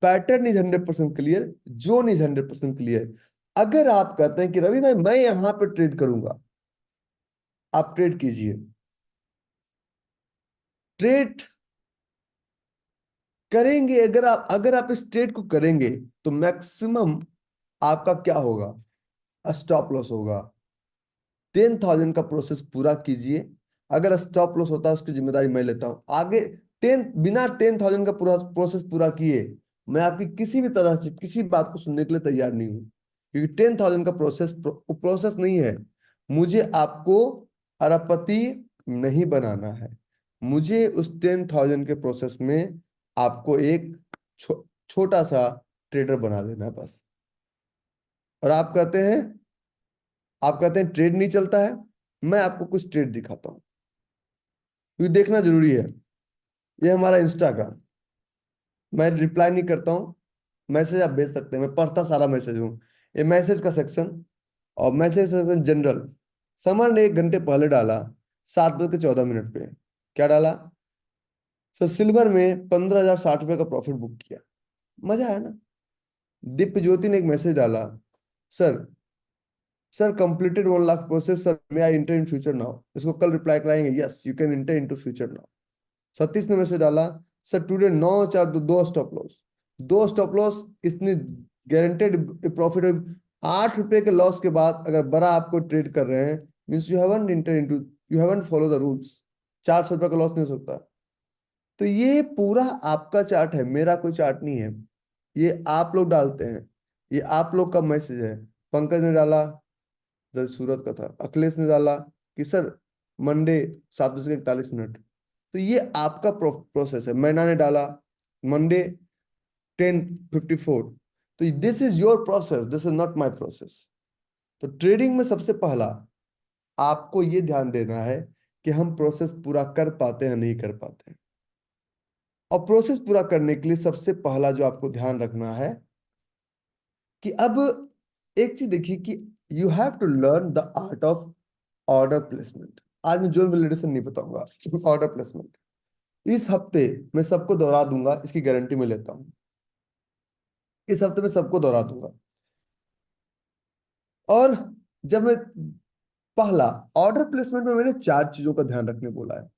Pattern is 100% clear, zone is 100% clear. अगर आप कहते हैं कि रवि भाई मैं यहां पे ट्रेड करूंगा, आप ट्रेड कीजिए। ट्रेड करेंगे, अगर आप इस ट्रेड को करेंगे, तो मैक्सिमम आपका क्या होगा? स्टॉप लॉस होगा। 10,000 का प्रोसेस पूरा कीजिए। अगर स्टॉप लॉस होता है उसकी जिम्मेदारी मैं लेता हूं। आगे बिना 10,000 का पूरा प्रोसेस पूरा किए मैं आपकी किसी भी तरह से किसी बात को सुनने के लिए तैयार नहीं हूं, क्योंकि 10,000 का प्रोसेस नहीं है। मुझे आपको अरबपति नहीं बनाना है। मुझे उस 10,000 के प्रोसेस में आपको एक छोटा सा ट्रेडर बना देना है बस। और आप कहते हैं ट्रेड नहीं चलता है। मैं आपको कुछ ट्रेड दिखाता हूँ, क्योंकि देखना जरूरी है। ये हमारा इंस्टाग्राम, मैं रिप्लाई नहीं करता हूँ। मैसेज आप भेज सकते हैं, मैं पढ़ता सारा मैसेज हूँ। ये मैसेज का सेक्शन, और मैसेज सेक्शन जनरल। समर ने 1 घंटे पहले डाला, 7 बज के 14 मिनट पे। क्या डाला? सर सिल्वर में 15,060 रुपये का प्रॉफिट बुक किया। मजा आया ना? दिव्य ज्योति ने एक मैसेज डाला, sir sir completed 1 lakh process sir, may I inter in future now. इसको कल रिप्लाई कराएंगे, yes you can inter into future now. Satish ने मैसेज डाला, सर टुडे 9 4 दो स्टॉप लॉस, इसने गारंटेड प्रॉफिट। 8 रुपए के लॉस के बाद अगर बड़ा आपको ट्रेड कर रहे हैं, means you haven't follow the rules. 400 रुपये का लॉस नहीं हो सकता। तो ये पूरा आपका चार्ट है, मेरा कोई चार्ट नहीं है। ये आप लोग डालते हैं, ये आप लोग का मैसेज है। पंकज ने डाला, जो सूरत का था। अखिलेश ने डाला कि सर मंडे 7 बज के 41 मिनट। तो ये आपका प्रोसेस है। मैना ने डाला मंडे 10:54। तो this is your process, this is not my process. तो ट्रेडिंग में सबसे पहला आपको ये ध्यान देना है कि हम प्रोसेस पूरा कर पाते हैं नहीं कर पाते हैं। और प्रोसेस पूरा करने के लिए सबसे पहला जो आपको ध्यान रखना है कि अब एक चीज देखिए कि you have to learn the art of order placement. आज मैं जोन वैलिडेशन नहीं बताऊंगा, ऑर्डर प्लेसमेंट इस हफ्ते मैं सबको दोहरा दूंगा, इसकी गारंटी मैं लेता हूं। इस हफ्ते में सबको दोहरा दूंगा। और जब मैं पहला ऑर्डर प्लेसमेंट में मैंने 4 चीजों का ध्यान रखने बोला है।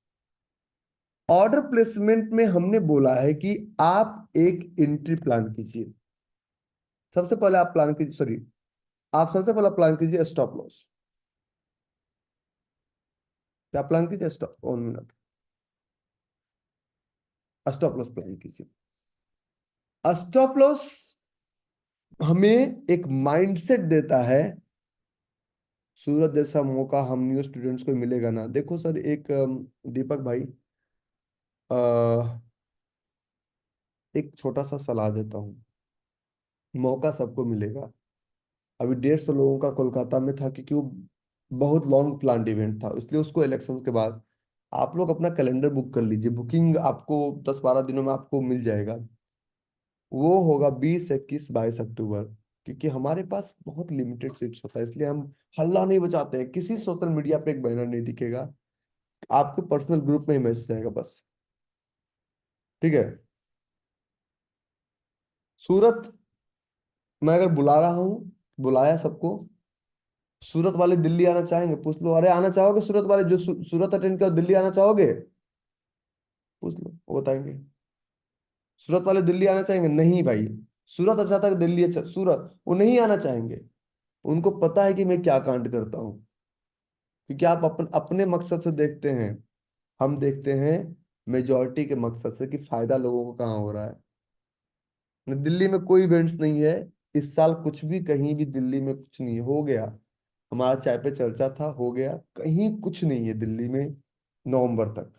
ऑर्डर प्लेसमेंट में हमने बोला है कि आप एक एंट्री प्लान कीजिए। सबसे पहले आप प्लान कीजिए, सॉरी, आप सबसे पहला प्लान कीजिए स्टॉप लॉस। क्या प्लान कीजिए? Stop, 1 minute, stop loss plan कीजिए। स्टॉप लॉस हमें एक माइंडसेट देता है। सूरज जैसा मौका हम न्यू स्टूडेंट्स को मिलेगा ना। देखो सर, एक दीपक भाई, एक छोटा सा सलाह देता हूँ। मौका सबको मिलेगा। अभी 150 लोगों का कोलकाता में था, क्योंकि वो बहुत लॉन्ग प्लान इवेंट था, इसलिए उसको इलेक्शन के बाद आप लोग अपना कैलेंडर बुक कर लीजिए, बुकिंग आपको 10-12 दिनों में आपको मिल जाएगा। वो होगा 20, 21, 22 अक्टूबर। क्योंकि हमारे पास बहुत लिमिटेड सीट्स होता है, इसलिए हम हल्ला नहीं बचाते हैं। किसी सोशल मीडिया पे एक बैनर नहीं दिखेगा, आपके पर्सनल ग्रुप में ही मैसेज आएगा बस। ठीक है। सूरत मैं अगर बुला रहा हूँ, बुलाया सबको। सूरत वाले दिल्ली आना चाहेंगे? पूछ लो। अरे आना चाहोगे सूरत वाले जो सूरत अटेंड कर, दिल्ली आना चाहोगे? पूछ लो, वो बताएंगे। सूरत वाले दिल्ली आना चाहेंगे? नहीं भाई। सूरत अच्छा था कि दिल्ली अच्छा? सूरत वो नहीं आना चाहेंगे। उनको पता है कि मैं क्या कांड करता हूँ। क्योंकि आप अपने मकसद से देखते हैं, हम देखते हैं मेजोरिटी के मकसद से कि फायदा लोगों को कहाँ हो रहा है। दिल्ली में कोई इवेंट्स नहीं है इस साल, कुछ भी कहीं भी दिल्ली में कुछ नहीं हो गया। हमारा चाय पे चर्चा था, हो गया। कहीं कुछ नहीं है दिल्ली में नवंबर तक।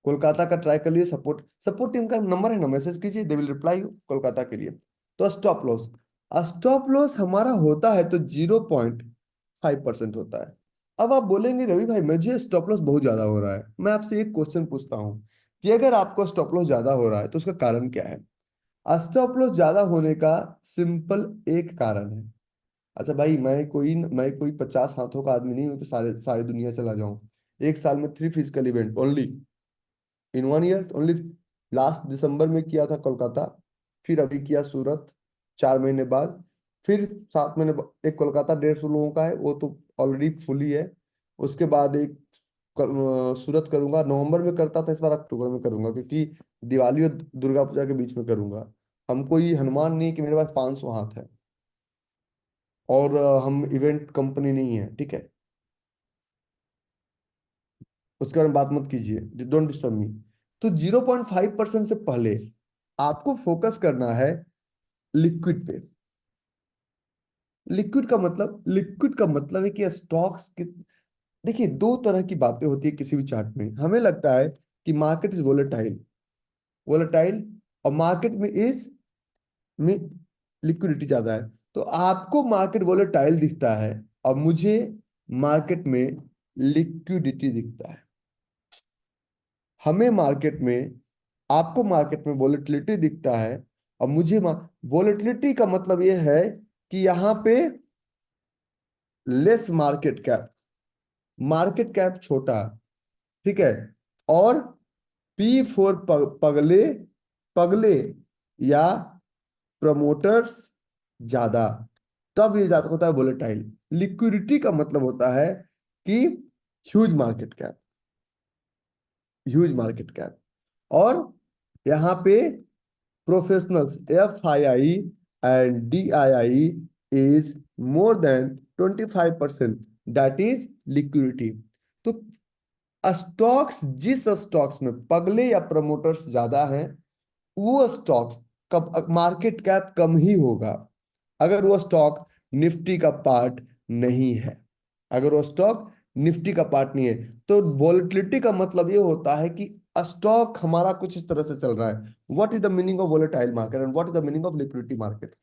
कोलकाता का ट्राई कर लिए। सपोर्ट सपोर्ट टीम का नंबर है ना, मैसेज कीजिए, they will reply you Kolkata के लिए। तो स्टॉप लॉस हमारा होता है तो 0.5% होता है। अब आप बोलेंगे रवि भाई मुझे स्टॉप लॉस बहुत ज्यादा हो रहा है। मैं आपसे एक क्वेश्चन पूछता हूँ कि अगर आपको स्टॉप लॉस ज्यादा हो रहा है तो उसका कारण क्या है? स्टॉप लॉस ज्यादा होने का सिंपल एक कारण है। अच्छा भाई, मैं कोई 50 हाथों का आदमी नहीं हूँ कि सारे सारी दुनिया चला जाऊं। एक साल में 3 फिजिकल इवेंट ओनली, इन 1 ईयर ओनली। लास्ट दिसंबर में किया था कोलकाता, फिर अभी किया सूरत 4 महीने बाद, फिर 7 महीने एक कोलकाता 150 लोगों का है, वो तो ऑलरेडी फुली है। उसके बाद एक सूरत करूंगा, नवंबर में करता था, इस बार अक्टूबर में करूंगा क्योंकि दिवाली और दुर्गा पूजा के बीच में करूंगा। हम कोई हनुमान नहीं है कि मेरे पास 500 हाथ है। और हम इवेंट कंपनी नहीं है, ठीक है। उसके बारे में बात मत कीजिए, डोंट डिस्टर्ब मी। तो 0.5% से पहले आपको फोकस करना है लिक्विड पे। लिक्विड का मतलब है कि स्टॉक्स की, देखिए दो तरह की बातें होती है किसी भी चार्ट में। हमें लगता है कि मार्केट इज वोलेटाइल, वोलेटाइल, और मार्केट में लिक्विडिटी ज्यादा है। तो आपको मार्केट वोलेटाइल दिखता है और मुझे मार्केट में लिक्विडिटी दिखता है। हमें मार्केट में, आपको मार्केट में वोलेटिलिटी दिखता है और मुझे वोलेटिलिटी का मतलब यह है कि यहां पे लेस मार्केट कैप छोटा, ठीक है। और पी फोर पगले पगले या प्रमोटर्स ज्यादा, तब ये ज्यादा होता है वोलेटाइल। लिक्विडिटी का मतलब होता है कि huge market cap, huge market cap. और यहाँ पे professionals FII and DII is more than 25%, that is liquidity. तो जिस स्टॉक्स में पगले या प्रमोटर्स ज्यादा हैं, वो स्टॉक्स कब मार्केट कैप कम ही होगा। अगर वो स्टॉक निफ्टी का पार्ट नहीं है, अगर वो स्टॉक निफ्टी का पार्ट नहीं है, तो वोलेटिलिटी का मतलब ये होता है कि स्टॉक हमारा कुछ इस तरह से चल रहा है। What is the meaning of volatile market and what is the meaning of liquidity market?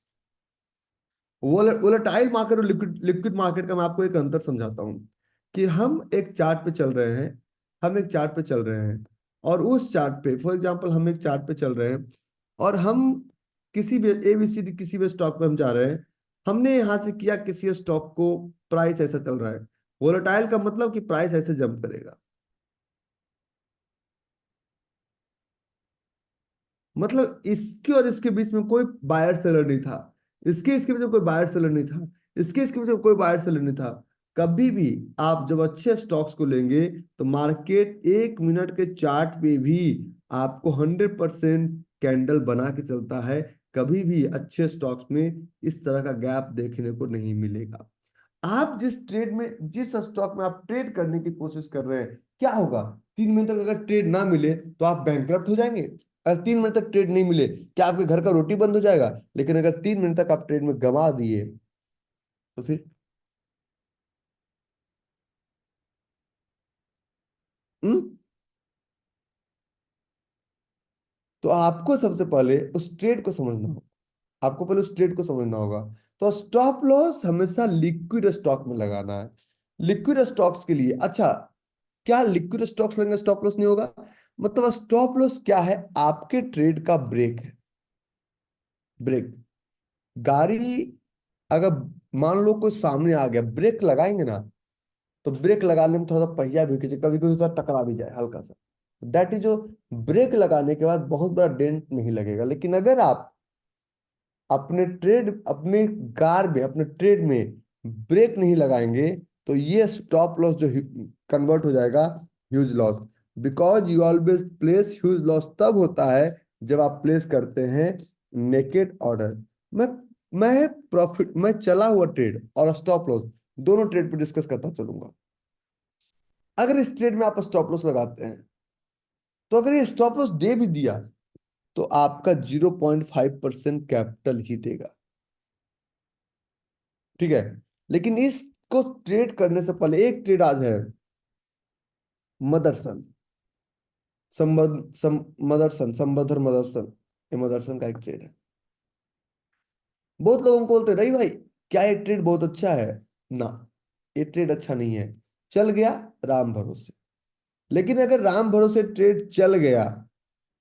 Volatile market और लिक्विड लिक्विड मार्केट का मैं आपको एक अंतर समझाता हूँ। कि हम एक चार्ट पे चल रहे हैं, हम एक चार्ट पे चल रहे हैं, और उस चार्ट पे फॉर एग्जांपल हम एक चार्ट पे चल रहे हैं, और हम किसी भी ABCD किसी भी स्टॉक पे हम जा रहे हैं। हमने यहां से किया किसी स्टॉक को, प्राइस ऐसा चल रहा है। वोलेटाइल का मतलब कि प्राइस ऐसे जंप करेगा। मतलब इसके और इसके बीच में कोई बायर सेलर नहीं था, इसके बीच में कोई बायर सेलर नहीं था, इसके बीच में कोई बायर सेलर नहीं था। कभी भी आप जब अच्छे स्टॉक्स को लेंगे तो मार्केट 1 मिनट के चार्ट पे भी आपको 100% कैंडल बना के चलता है। कभी भी अच्छे स्टॉक्स में इस तरह का गैप देखने को नहीं मिलेगा। आप जिस स्टॉक में आप ट्रेड करने की कोशिश कर रहे हैं, क्या होगा? 3 महीने तक अगर ट्रेड ना मिले तो आप बैंकरप्ट हो जाएंगे। अगर 3 महीने तक ट्रेड नहीं मिले, क्या आपके घर का रोटी बंद हो जाएगा? लेकिन अगर 3 महीने तक आप ट्रेड में गंवा दिए तो फिर हम्म तो आपको सबसे पहले उस ट्रेड को समझना होगा। आपको पहले उस ट्रेड को समझना होगा। तो स्टॉप लॉस हमेशा लिक्विड स्टॉक में लगाना है। लिक्विड स्टॉक्स के लिए, अच्छा, क्या लिक्विड स्टॉक्स लेंगे स्टॉप लॉस नहीं होगा? मतलब स्टॉप लॉस क्या है? आपके ट्रेड का ब्रेक है। ब्रेक, गाड़ी अगर मान लो कोई सामने आ गया, ब्रेक लगाएंगे ना, तो ब्रेक लगाने में थोड़ा सा पहिया भी खींचे, कभी कभी थोड़ा टकरा भी जाए हल्का सा, दैट इज जो ब्रेक लगाने के बाद बहुत बड़ा डेंट नहीं लगेगा। लेकिन अगर आप अपने ट्रेड, अपने कार में, अपने ट्रेड में ब्रेक नहीं लगाएंगे, तो ये स्टॉप लॉस जो कन्वर्ट हो जाएगा huge loss. Because you always place huge loss तब होता है जब आप प्लेस करते हैं नेकेड ऑर्डर। मैं मैं प्रॉफिट, मैं चला हुआ ट्रेड और स्टॉप लॉस दोनों ट्रेड पे डिस्कस करता चलूंगा। अगर इस ट्रेड में आप स्टॉप लॉस लगाते हैं, तो अगर ये स्टॉप लॉस दे भी दिया, तो आपका 0.5% कैपिटल ही देगा। ठीक है। लेकिन इसको ट्रेड करने से पहले एक ट्रेड आज है, मदरसन, मदरसन, संबद्धर मदरसन, ये मदरसन का एक ट्रेड है। बहुत लोगों को बोलते हैं नहीं भाई, क्या ये ट्रेड बहुत अच्छा है? ना, ये ट्रेड अच्छा नहीं है। चल गया राम भरोसे। लेकिन अगर राम भरोसे ट्रेड चल गया,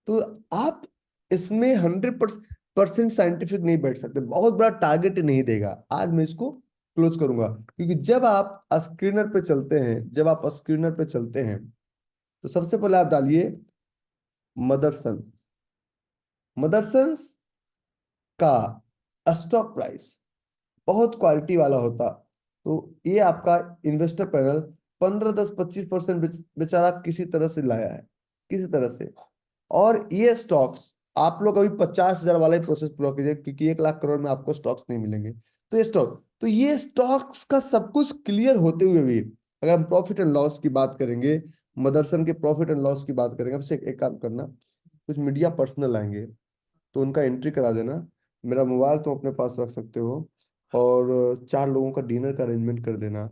तो आप इसमें 100% साइंटिफिक नहीं बैठ सकते, बहुत बड़ा टारगेट नहीं देगा। आज मैं इसको क्लोज करूंगा, क्योंकि जब आप स्क्रीनर पे चलते हैं, जब आप स्क्रीनर पे चलते हैं, तो सबसे पहले आप डालिए मदरसन। मदरसन का स्टॉक प्राइस बहुत क्वालिटी वाला होता, तो ये आपका इन्वेस्टर पैनल 15, 10, 25% बेचारा किसी तरह से लाया है, किसी तरह से। और ये स्टॉक्स आप लोग अभी 50,000 वाला ही प्रोसेस पूरा कीजिए, क्योंकि 1 लाख करोड़ में आपको स्टॉक्स नहीं मिलेंगे। तो ये स्टॉक, तो ये स्टॉक्स का सब कुछ क्लियर होते हुए भी, अगर हम प्रॉफिट एंड लॉस की बात करेंगे, मदरसन के प्रॉफिट एंड लॉस की बात करेंगे, आपसे एक काम करना, कुछ मीडिया पर्सनल आएंगे तो उनका एंट्री करा देना। मेरा मोबाइल तुम अपने पास रख सकते हो, और 4 लोगों का डिनर का अरेंजमेंट कर देना।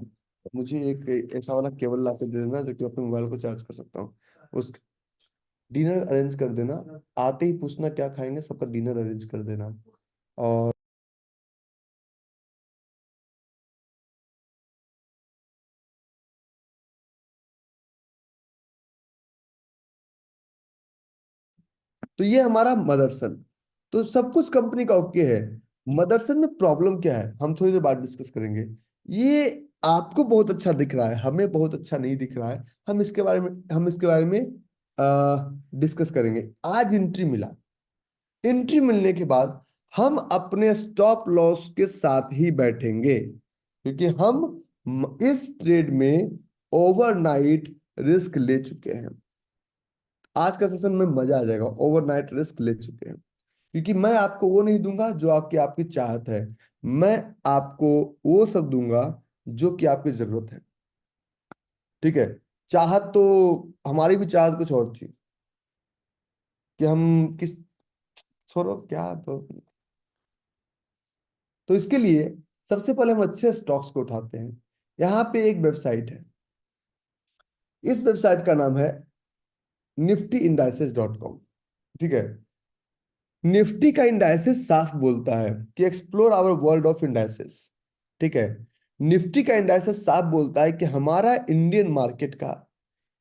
मुझे एक ऐसा वाला केबल ला के दे देना जो कि अपने मोबाइल को चार्ज कर सकता हूँ। उस डिनर अरेंज कर देना, आते ही पूछना क्या खाएंगे, सबका डिनर अरेंज कर देना। और तो ये हमारा मदरसन, तो सब कुछ कंपनी का ओके है। मदरसन में प्रॉब्लम क्या है, हम थोड़ी देर बाद डिस्कस करेंगे। ये आपको बहुत अच्छा दिख रहा है, हमें बहुत अच्छा नहीं दिख रहा है। हम इसके बारे में डिस्कस करेंगे। आज एंट्री मिला, एंट्री मिलने के बाद हम अपने स्टॉप लॉस के साथ ही बैठेंगे, क्योंकि हम इस ट्रेड में ओवरनाइट रिस्क ले चुके हैं। आज का सेशन में मजा आ जाएगा, ओवरनाइट रिस्क ले चुके हैं। क्योंकि मैं आपको वो नहीं दूंगा जो आपकी आपकी चाहत है, मैं आपको वो सब दूंगा जो कि आपकी जरूरत है। ठीक है। चाहत तो, हमारी भी चाहत कुछ और थी कि हम किस, छोड़ो क्या तो इसके लिए सबसे पहले हम अच्छे स्टॉक्स को उठाते हैं। यहाँ पे एक वेबसाइट है, इस वेबसाइट का नाम है niftyindices.com। ठीक है। निफ्टी का इंडाइसेस साफ बोलता है कि explore our world of indices. ठीक है। निफ्टी का इंडाइसेस साफ बोलता है कि हमारा इंडियन मार्केट का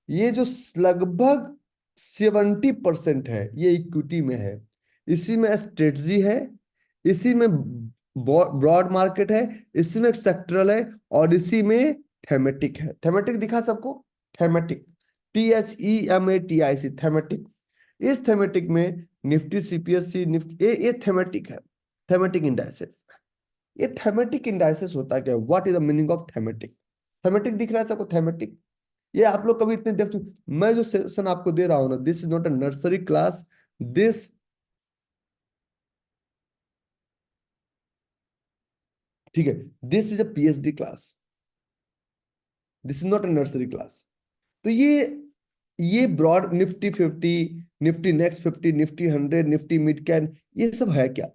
ये जो लगभग 70% है, ये इक्विटी में है। इसी में स्ट्रेटजी है, इसी में ब्रॉड मार्केट है, इसी में सेक्टरल है, और इसी में थेमेटिक है। थेमेटिक दिखा सबको? Thematic, THEMATIC, thematic. इस थेमेटिक में निफ्टी, CPSE, निफ्टी, ये थेमेटिक है, थेमेटिक इंडाइसेस। ये थेमेटिक इंडाइसेस होता क्या है? What is the meaning of thematic? Thematic दिख रहा है सबको? थेमेटिक, ये आप लोग कभी इतने देख, मैं जो सेशन आपको दे रहा हूं ना, this is not a nursery class, this, ठीक है, this is a PhD class, this is not a nursery class. तो ये broad Nifty 50, Nifty next 50, Nifty 100, Nifty mid cap, ये सब है क्या?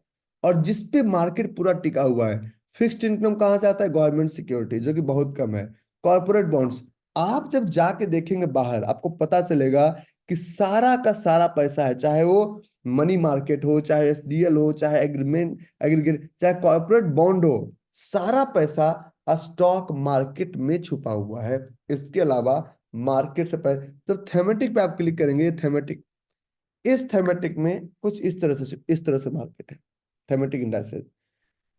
और जिस पे मार्केट पूरा टिका हुआ है, फिक्स्ड इनकम कहाँ से आता है? गवर्नमेंट सिक्योरिटी, जो कि बहुत कम है। कॉर्पोरेट बॉन्ड्स, आप जब जाके देखेंगे बाहर, आपको पता चलेगा कि सारा का सारा पैसा है, चाहे वो मनी मार्केट हो, चाहे SDL हो, चाहे एग्रीमेंट एग्रीगेट, चाहे कॉर्पोरेट बॉन्ड हो, सारा पैसा स्टॉक मार्केट में छुपा हुआ है। इसके अलावा मार्केट से पहले तो थेमेटिक पे आप क्लिक करेंगे, थेमेटिक, इस थेमेटिक में कुछ इस तरह से मार्केट है, थेमेटिक इंडाइसेस।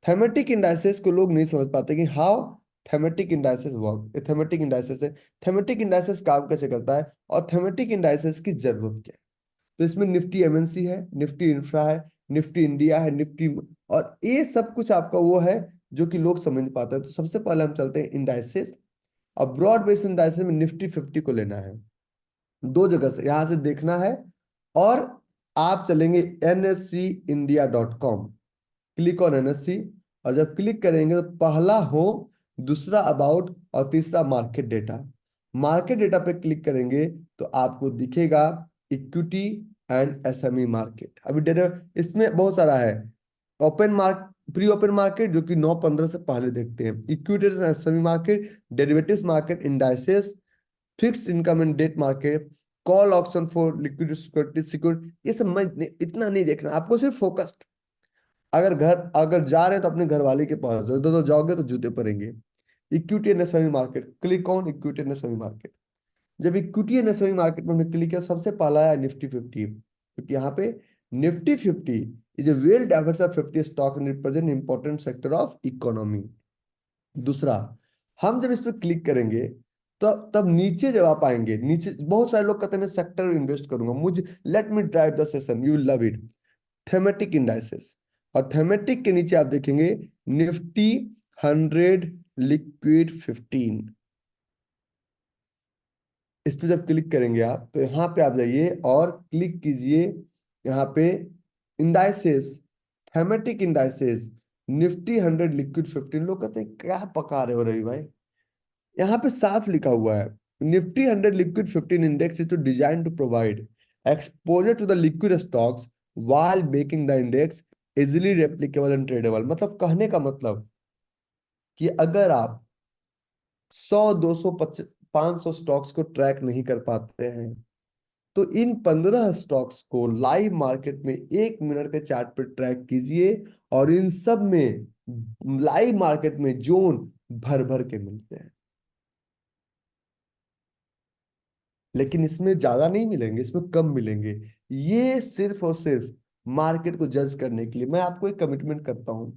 थेमेटिक इंडाइसेस को लोग नहीं समझ पाते कि how thematic indices work. Thematic indices है, थेमेटिक इंडाइसेस काम कैसे करता है और थेमेटिक इंडाइसेस की जरूरत क्या है। तो इसमें निफ्टी एमएनसी है, निफ्टी इंफ्रा है, निफ्टी इंडिया है, निफ्टी, और ये सब कुछ आपका वो है जो कि लोग समझ पाते हैं। तो सबसे पहले हम चलते हैं इंडाइसेस, और ब्रॉड बेस इंडाइसेस में निफ्टी 50 को लेना है, दो जगह से यहां से देखना है। और आप चलेंगे nscindia.com, क्लिक ऑन एनएससी, और जब क्लिक करेंगे तो पहला हो, दूसरा अबाउट और तीसरा मार्केट डेटा। मार्केट डेटा पे क्लिक करेंगे तो आपको दिखेगा इक्विटी एंड एसएमई मार्केट। अभी डेटा इसमें बहुत सारा है, open mark, pre open market जो कि 9/15 से पहले देखते हैं, equity and SME market, derivatives market, indices, fixed income and debt market, call option for liquid security, security, ये सब मैं इतना नहीं देखना, आपको सिर्फ फोकस्ड। अगर जा रहे हैं तो अपने घर वाले के पास जाओ, तो जाओगे तो जूते पड़ेंगे। Equity and SME market, click on equity and SME market. जब इक्विटी एंड एसएमई मार्केट में हमने क्लिक किया, सबसे पहला है निफ्टी 50, क्योंकि यहाँ पे Nifty 50 is a well diversified 50 stock and represent important sector of economy. दूसरा, हम जब इस पर क्लिक करेंगे तो तब नीचे जब आप आएंगे, नीचे बहुत सारे लोग कहते हैं मैं सेक्टर इन्वेस्ट करूंगा, मुझे let me drive the session, you love it, thematic indices. और थेमेटिक के नीचे आप देखेंगे निफ्टी 100 लिक्विड 15। इस पे जब क्लिक करेंगे आप तो यहाँ पे आप जाइए और क्लिक कीजिए यहाँ पे indices, thematic indices, Nifty 100 liquid 15। लोग कहते हैं क्या पका रहे हो रवि भाई, यहाँ पे साफ लिखा हुआ है Nifty 100 liquid 15 index is to design to provide exposure to the liquid stocks while making the index easily replicable and tradable। मतलब कहने का मतलब कि अगर आप 100, 200, 500 स्टॉक्स को ट्रैक नहीं कर पाते हैं तो इन 15 स्टॉक्स को लाइव मार्केट में 1 मिनट के चार्ट पर ट्रैक कीजिए, और इन सब में लाइव मार्केट में जोन भर भर के मिलते हैं। लेकिन इसमें ज्यादा नहीं मिलेंगे, इसमें कम मिलेंगे। ये सिर्फ और सिर्फ मार्केट को जज करने के लिए मैं आपको एक कमिटमेंट करता हूं,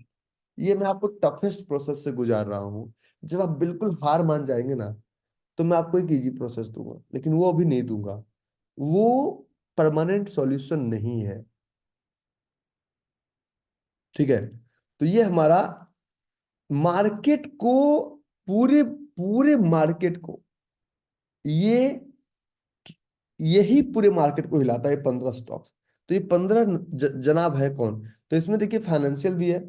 ये मैं आपको टफेस्ट प्रोसेस से गुजार रहा हूं। जब आप बिल्कुल हार मान जाएंगे ना तो मैं आपको एक इजी प्रोसेस दूंगा, लेकिन वो अभी नहीं दूंगा, वो परमानेंट सॉल्यूशन नहीं है। ठीक है, तो ये हमारा मार्केट को, पूरे पूरे मार्केट को, ये यही पूरे मार्केट को हिलाता है, 15 स्टॉक्स। तो ये 15 जनाब है कौन? तो इसमें देखिए फाइनेंशियल भी है,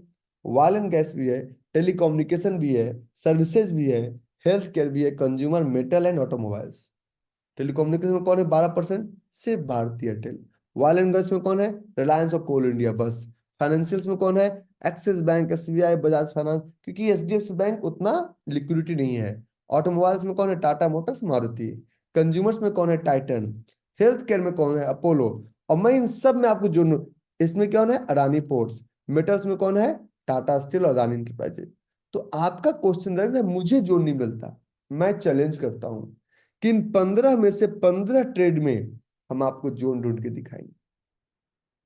ऑयल एंड गैस भी है, टेलीकम्युनिकेशन भी है, सर्विसेज भी है, हेल्थ केयर भी है, consumer, metal and automobiles. Telecommunication में कौन है 12%? सिर्फ Bharti Airtel. Oil and gas में कौन है? रिलायंस और कोल इंडिया बस। फाइनेंशियल्स में कौन है? Axis bank, SBI, Bajaj finance, क्योंकि एचडीएफसी बैंक उतना लिक्विडिटी नहीं है। ऑटोमोबाइल्स में कौन है? टाटा मोटर्स, मारुति। कंज्यूमर्स में कौन है? टाइटन। हेल्थ केयर में कौन है? अपोलो। और मैं इन सब में आपको जो, इसमें कौन है? अडानी पोर्ट्स। मेटल्स में कौन है? टाटा स्टील और अडानी इंटरप्राइजेज। तो आपका क्वेश्चन रहे मुझे जो नहीं मिलता, मैं चैलेंज करता हूं कि इन 15 में से 15 ट्रेड में हम आपको जोन ढूंढ के दिखाएंगे।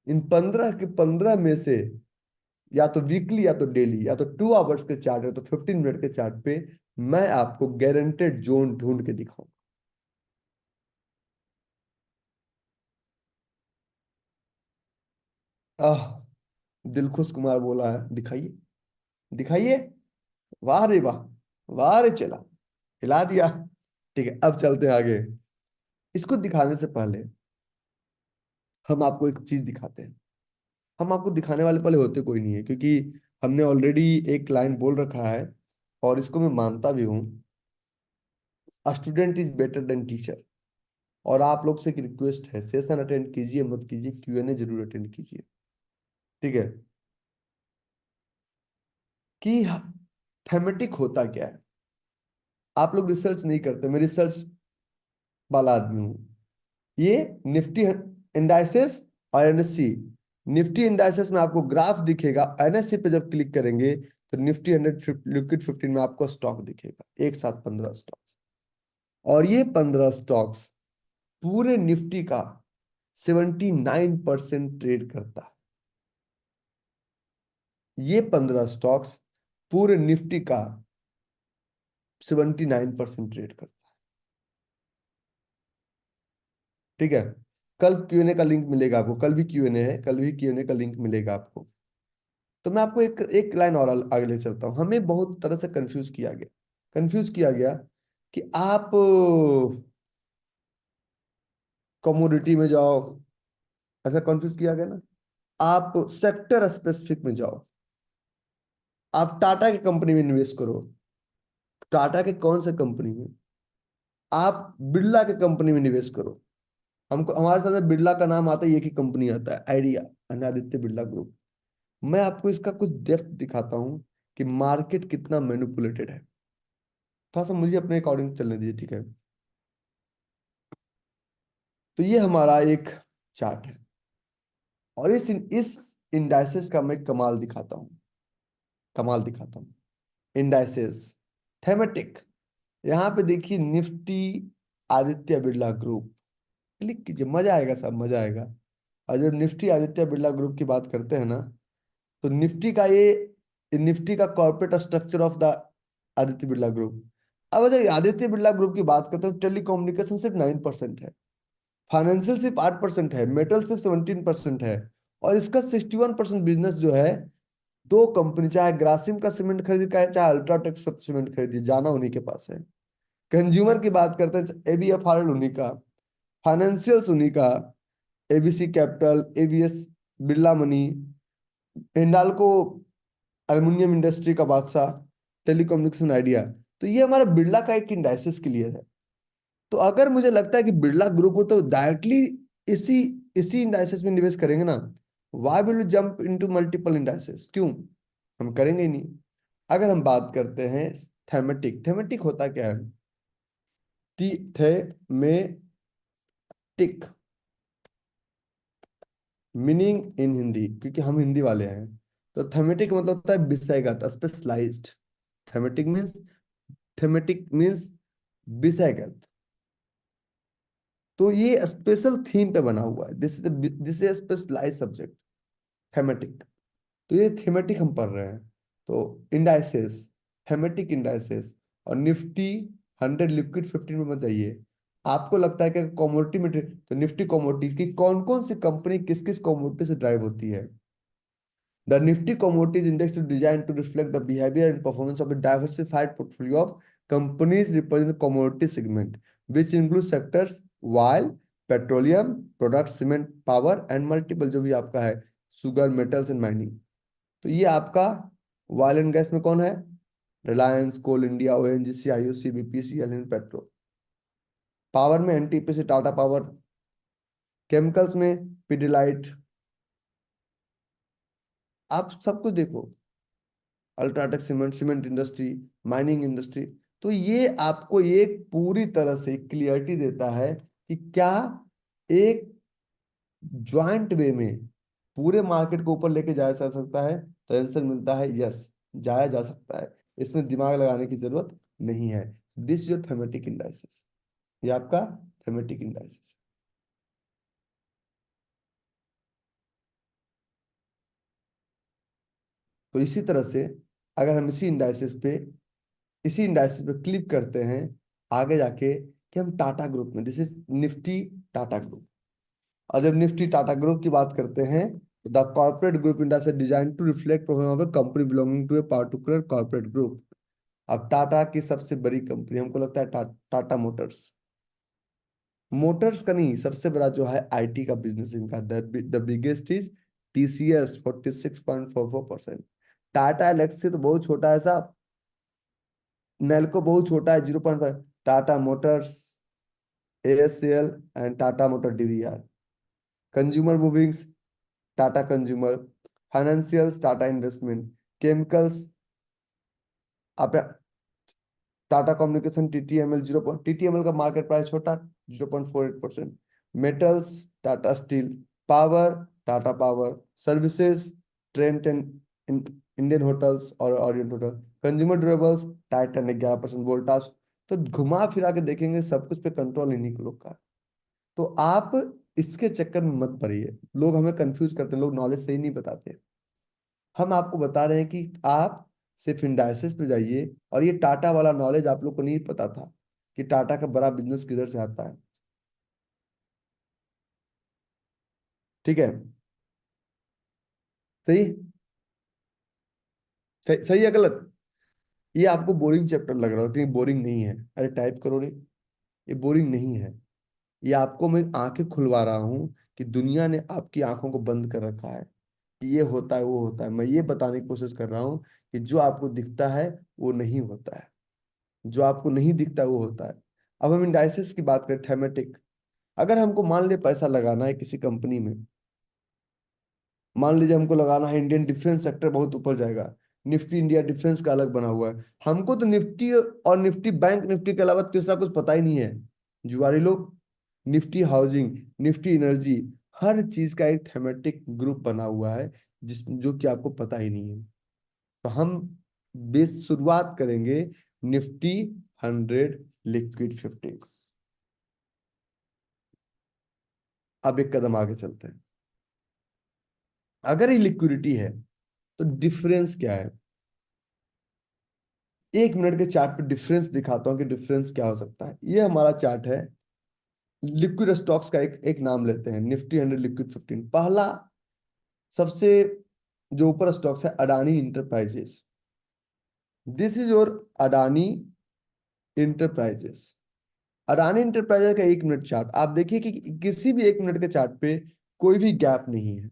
इन 15 के 15 में से या तो वीकली, या तो डेली, या तो 2 आवर्स के चार्ट, या तो 15 मिनट के चार्ट पे मैं आपको गारंटेड जोन ढूंढ के दिखाऊंगा। आह, दिलखुश कुमार बोला है दिखाइए, दिखाइए। वाह रे वाह, वाह रे चला, हिला दिया। ठीक है, अब चलते हैं आगे। इसको दिखाने से पहले हम आपको एक चीज दिखाते हैं। हम आपको दिखाने वाले पहले होते कोई नहीं है, क्योंकि हमने ऑलरेडी एक लाइन बोल रखा है, और इसको मैं मानता भी हूँ, student is better than teacher. और आप लोग से एक रिक्वेस्ट है, सेशन अटेंड कीजिए मत कीजिए, क्यूएनए जरूर अटेंड कीजिए। ठीक है, कि थेमेटिक होता क्या है। आप लोग रिसर्च नहीं करते, मैं रिसर्च वाला आदमी हूँ। ये निफ्टी इंडाइसेस और एनएससी, निफ्टी इंडाइसेस में आपको ग्राफ दिखेगा, एनएससी पे जब क्लिक करेंगे तो निफ्टी 100 लिक्विड 15 में आपको स्टॉक दिखेगा, एक साथ 15 स्टॉक्स। और ये 15 स्टॉक्स पूरे निफ्टी का 79% ट्रेड करता है। ये 15 स्टॉक्स पूरे निफ्टी का 79% ट्रेड करता है। ठीक है। कल क्यूएनए का लिंक मिलेगा आपको, कल भी क्यूएनए है, कल भी क्यूएनए का लिंक मिलेगा आपको। तो मैं आपको एक एक लाइन और आगे ले चलता हूँ। हमें बहुत तरह से कंफ्यूज किया गया कि आप कमोडिटी में जाओ, ऐसा कंफ्यूज किया गया ना। आप सेक्टर स्पेसिफिक में जाओ, आप टाटा की कंपनी में निवेश करो, टाटा के कौन से कंपनी में, आप बिरला के कंपनी में निवेश करो। हमको हमारे सामने बिरला का नाम आता है, एक ही कंपनी आता है, आइडिया, आदित्य बिरला ग्रुप। मैं आपको इसका कुछ डेप्थ दिखाता हूं कि मार्केट कितना मैनिपुलेटेड है। थोड़ा सा मुझे अपने अकॉर्डिंग चलने दीजिए, ठीक है। तो ये हमारा एक चार्ट है, और इस इंडाइसेस का मैं कमाल दिखाता हूँ। इंडाइसेस थेमेटिक, यहाँ पे देखिए Nifty Aditya Birla group, click कीजिए, मजा आएगा, सब मजा आएगा। और जब निफ्टी आदित्य बिरला ग्रुप की बात करते हैं ना, तो निफ्टी का corporate structure of the Aditya Birla group. अब अगर आदित्य बिरला ग्रुप की बात करते हैं तो टेलीकम्युनिकेशन सिर्फ 9% है, फाइनेंशियल सिर्फ 8% है, मेटल सिर्फ 17% है, और इसका 61% बिजनेस जो है दो कंपनी, चाहे ग्रासिम का सीमेंट खरीदी, चाहे अल्ट्राटेक सब सीमेंट खरीदी, जाना उन्हीं के पास है। कंज्यूमर की बात करते हैं, एबीएफआरएल उन्हीं का, फाइनेंशियल्स उन्हीं का, ABC capital, ABS, Birla money, Hindalco aluminium industry का बादशाह, टेलीकम्युनिकेशन आइडिया। तो ये हमारा बिरला का एक इंडाइसिस क्लियर है। तो अगर मुझे लगता है कि बिरला ग्रुप हो तो डायरेक्टली इसी इसी इंडाइसिस में निवेश करेंगे ना। Why will jump into multiple indices, क्यों, हम करेंगे ही नहीं। अगर हम बात करते हैं थेमेटिक, थेमेटिक होता क्या है, टी थे में टिक, मीनिंग इन हिंदी, क्योंकि हम हिंदी वाले हैं। तो थेमेटिक मतलब होता है विषयगत, specialized. Thematic means thematic means विषयगत। तो ये स्पेशल थीम पे बना हुआ है, this is specialized subject, thematic. तो ये थेमेटिक हम पढ़ रहे हैं। तो इंडाइसेस, थेमेटिक इंडाइसेस, और निफ्टी 100 लिक्विड 15 में बताइए, आपको लगता है कि कमोडिटी में तो निफ्टी कमोडिटीज की कौन कौन सी कंपनी किस किस कमोडिटी से ड्राइव होती है। The Nifty Commodities Index is designed to reflect the behavior and performance of a diversified portfolio of companies representing the commodity segment, which includes sectors oil, petroleum, products, cement, power and multiple जो भी आपका है, sugar, metals and mining। तो ये आपका oil and gas में कौन है, Reliance, Coal India, ONGC, IOC, BPCL and Petro. Power में एनटीपीसी, टाटा पावर। केमिकल्स में पिडिलाइट। आप सब कुछ देखो, UltraTech cement, cement industry, mining industry. तो ये आपको एक पूरी तरह से क्लियरिटी देता है कि क्या एक ज्वाइंट वे में पूरे मार्केट को ऊपर लेके जाया जा सकता है। तो आंसर मिलता है यस, जाया जा सकता है, इसमें दिमाग लगाने की जरूरत नहीं है। दिस जो थेमेटिक इंडाइसिस, ये आपका थेमेटिक इंडाइसिस। तो इसी तरह से अगर हम इसी इंडाइसिस पे क्लिक करते हैं आगे जाके, कि हम टाटा ग्रुप में, this is Nifty Tata group. और जब निफ्टी टाटा ग्रुप की बात करते हैं, the corporate group indices design to reflect performance of a company belonging to a particular corporate group. अब टाटा की सबसे बड़ी कंपनी हमको लगता है टाटा मोटर्स। मोटर्स का नहीं, सबसे बड़ा जो है आईटी का बिजनेस इनका, the biggest is TCS 46.44%। Tata Elxsi तो बहुत छोटा है साहब, नेल्को बहुत छोटा है 0.5। Tata Motors, ASL and Tata Motor DVR. Consumer movings, Tata Consumer. Financials, Tata Investment. Chemicals, आप टाटा कम्युनिकेशन, टीटीएमएल 0, टीटीएमएल का मार्केट प्राइस छोटा 0.48%। Metals, Tata Steel. Power, Tata Power. Services, Trent and Indian Hotels और Orient Hotel. Consumer durables, Titan 11% Voltas. तो घुमा फिरा के देखेंगे सब कुछ पे कंट्रोल इन्हीं के लोग का है। तो आप इसके चक्कर में मत पड़िए। लोग हमें कंफ्यूज करते हैं, लोग नॉलेज सही नहीं बताते। हम आपको बता रहे हैं कि आप सिर्फ इंडाइसिस पे जाइए, और ये टाटा वाला नॉलेज आप लोग को नहीं पता था कि टाटा का बड़ा बिजनेस किधर से आता है। ठीक है। सही। सही, सही है गलत? ये आपको बोरिंग चैप्टर लग रहा है, लेकिन बोरिंग नहीं है। अरे टाइप करो रे, ये बोरिंग नहीं है। ये आपको मैं आंखें खुलवा रहा हूँ कि दुनिया ने आपकी आंखों को बंद कर रखा है कि ये होता है वो होता है। मैं ये बताने की कोशिश कर रहा हूँ कि जो आपको दिखता है वो नहीं होता है, जो आपको नहीं दिखता है वो होता है। अब हम इंडाइसिस की बात करें, थेमेटिक। अगर हमको मान लिया पैसा लगाना है किसी कंपनी में, मान लीजिए हमको लगाना है इंडियन डिफेंस सेक्टर बहुत ऊपर जाएगा, निफ्टी इंडिया डिफेंस का अलग बना हुआ है। हमको तो निफ्टी और निफ्टी बैंक निफ्टी के अलावा तीसरा कुछ पता ही नहीं है, जुआरी लोग। निफ्टी हाउसिंग, निफ्टी एनर्जी, हर चीज का एक थेमेटिक ग्रुप बना हुआ है जिस जो कि आपको पता ही नहीं है। तो हम बेस शुरुआत करेंगे निफ्टी 100 लिक्विड 50। अब एक कदम आगे चलते हैं। अगर ये लिक्विडिटी है तो डिफरेंस क्या है? 1 मिनट के चार्ट पे डिफरेंस दिखाता हूं कि डिफरेंस क्या हो सकता है। ये हमारा चार्ट है लिक्विड स्टॉक्स का। एक एक नाम लेते हैं, निफ्टी 100 लिक्विड 15। पहला सबसे जो ऊपर स्टॉक्स है, Adani enterprises. This is your Adani enterprises. Adani enterprises का 1 मिनट चार्ट आप देखिए कि किसी भी 1 मिनट के चार्ट पे कोई भी गैप नहीं है।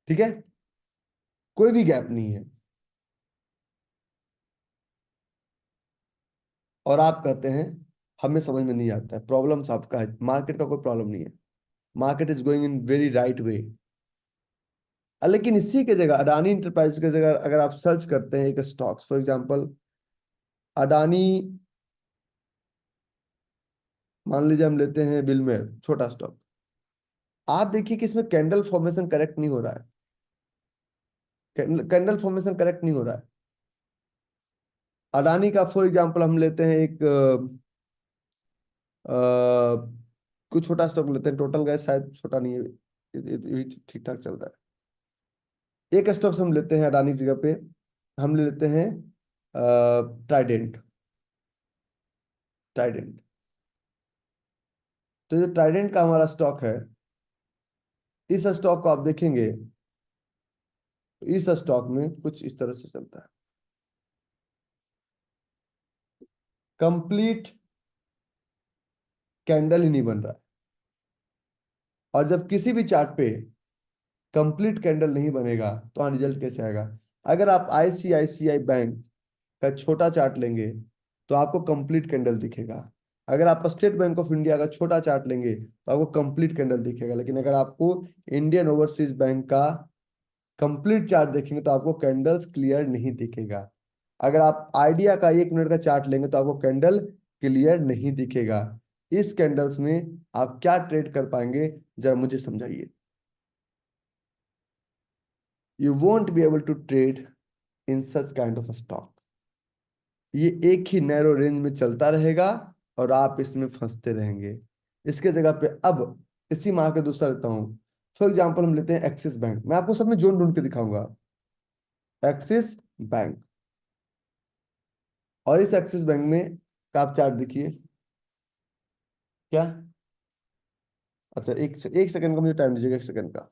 ठीक है, कोई भी गैप नहीं है। और आप कहते हैं हमें समझ में नहीं आता है। प्रॉब्लम आपका है, मार्केट का कोई प्रॉब्लम नहीं है। Market is going in very right way. लेकिन इसी के जगह, अडानी इंटरप्राइज के जगह अगर आप सर्च करते हैं एक स्टॉक्स, फॉर एग्जांपल अडानी, मान लीजिए हम लेते हैं बिलमेर, छोटा स्टॉक। आप देखिए कि इसमें कैंडल फॉर्मेशन करेक्ट नहीं हो रहा है। कैंडल फॉर्मेशन करेक्ट नहीं हो रहा है। अडानी का फॉर एग्जांपल हम लेते हैं एक कुछ छोटा स्टॉक लेते हैं, टोटल गैस शायद छोटा नहीं है, ये ठीक ठाक चल रहा है। एक स्टॉक हम लेते हैं अडानी की जगह पे, हम ले लेते हैं ट्राइडेंट। ट्राइडेंट। तो जो ट्राइडेंट का हमारा स्टॉक है, इस स्टॉक को आप देखेंगे, इस स्टॉक में कुछ इस तरह से चलता है। कंप्लीट कैंडल ही नहीं बन रहा है। और जब किसी भी चार्ट पे कंप्लीट कैंडल नहीं बनेगा तो हाँ, रिजल्ट कैसे आएगा? अगर आप आईसीआईसीआई बैंक का छोटा चार्ट लेंगे तो आपको कंप्लीट कैंडल दिखेगा। अगर आप स्टेट बैंक ऑफ इंडिया का छोटा चार्ट लेंगे तो आपको कंप्लीट कैंडल दिखेगा। लेकिन अगर आपको इंडियन ओवरसीज बैंक का कंप्लीट चार्ट देखेंगे तो आपको कैंडल्स क्लियर नहीं दिखेगा। अगर आप आइडिया का 1 मिनट का चार्ट लेंगे तो आपको कैंडल क्लियर नहीं दिखेगा। इस कैंडल्स में आप क्या ट्रेड कर पाएंगे, जरा मुझे समझाइए। You won't be able to trade in such kind of stock. ये एक ही नैरो रेंज में चलता रहेगा और आप इसमें फंसते रहेंगे। इसके जगह पे अब इसी माह के दूसरा लेता हूं। फॉर एग्जांपल हम लेते हैं एक्सिस बैंक। मैं आपको सब में जोन ढूंढ के दिखाऊंगा। Axis bank. और इस एक्सिस बैंक में का आप चार्ट देखिए। क्या? अच्छा, एक सेकंड का मुझे टाइम दीजिएगा, 1 सेकंड का।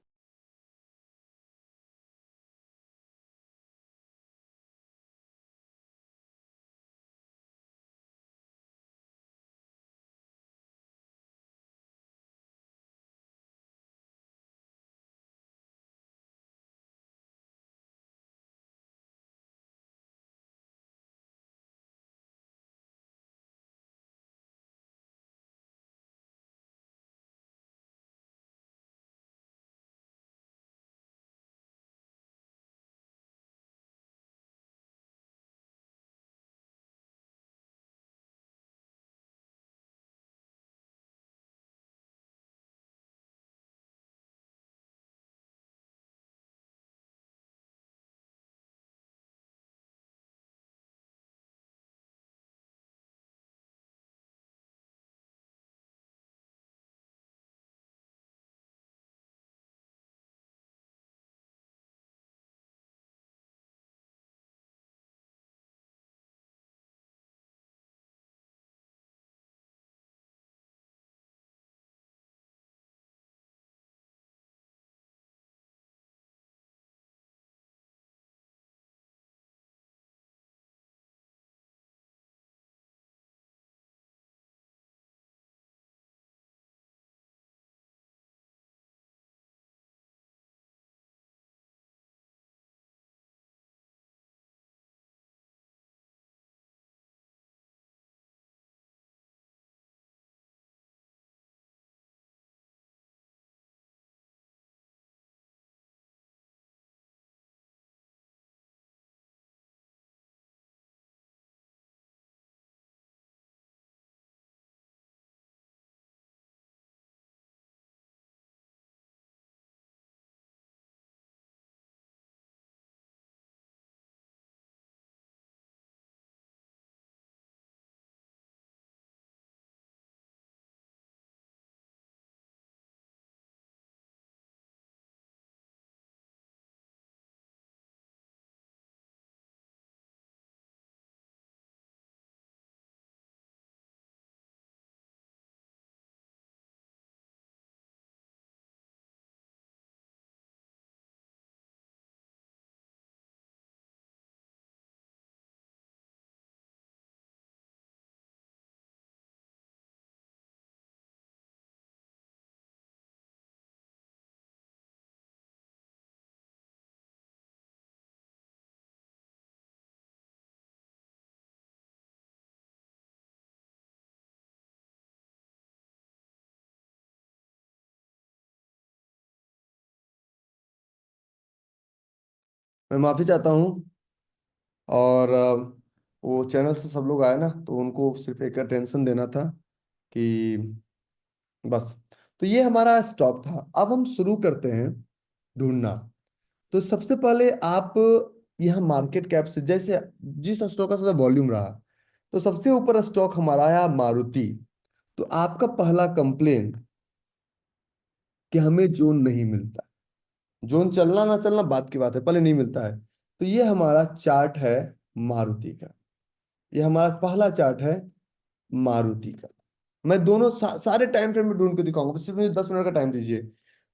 मैं माफी चाहता हूँ। और वो चैनल से सब लोग आए ना, तो उनको सिर्फ एक टेंशन देना था कि बस। तो ये हमारा स्टॉक था। अब हम शुरू करते हैं ढूंढना। तो सबसे पहले आप यहाँ मार्केट कैप से, जैसे जिस स्टॉक का सबसे वॉल्यूम रहा, तो सबसे ऊपर स्टॉक हमारा आया मारुति। तो आपका पहला कंप्लेन कि हमें जोन नहीं मिलता। जोन चलना ना चलना बात की बात है, पहले नहीं मिलता है। तो ये हमारा चार्ट है मारुति का। ये हमारा पहला चार्ट है मारुति का। मैं दोनों सारे टाइम फ्रेम में ढूंढ के दिखाऊंगा, सिर्फ मुझे 10 मिनट का टाइम दीजिए।